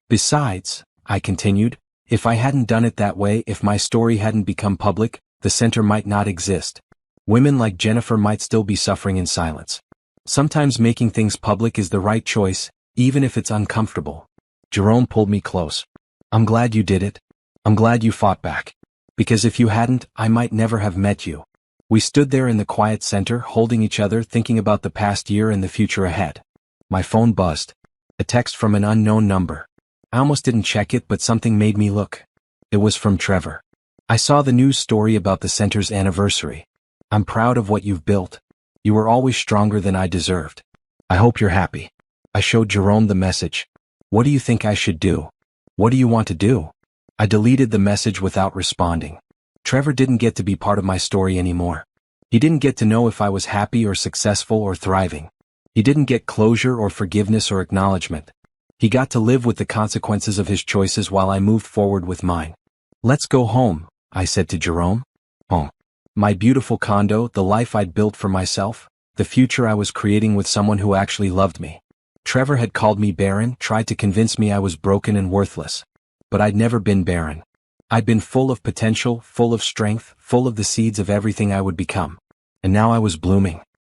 Besides, I continued, if I hadn't done it that way, if my story hadn't become public, the center might not exist. Women like Jennifer might still be suffering in silence. Sometimes making things public is the right choice, even if it's uncomfortable. Jerome pulled me close. I'm glad you did it. I'm glad you fought back. Because if you hadn't, I might never have met you. We stood there in the quiet center, holding each other, thinking about the past year and the future ahead. My phone buzzed. A text from an unknown number. I almost didn't check it, but something made me look. It was from Trevor. I saw the news story about the center's anniversary. I'm proud of what you've built. You were always stronger than I deserved. I hope you're happy. I showed Jerome the message. What do you think I should do? What do you want to do? I deleted the message without responding. Trevor didn't get to be part of my story anymore. He didn't get to know if I was happy or successful or thriving. He didn't get closure or forgiveness or acknowledgement. He got to live with the consequences of his choices while I moved forward with mine. Let's go home, I said to Jerome. Home. My beautiful condo, the life I'd built for myself, the future I was creating with someone who actually loved me. Trevor had called me barren, tried to convince me I was broken and worthless. But I'd never been barren. I'd been full of potential, full of strength, full of the seeds of everything I would become. And now I was blooming.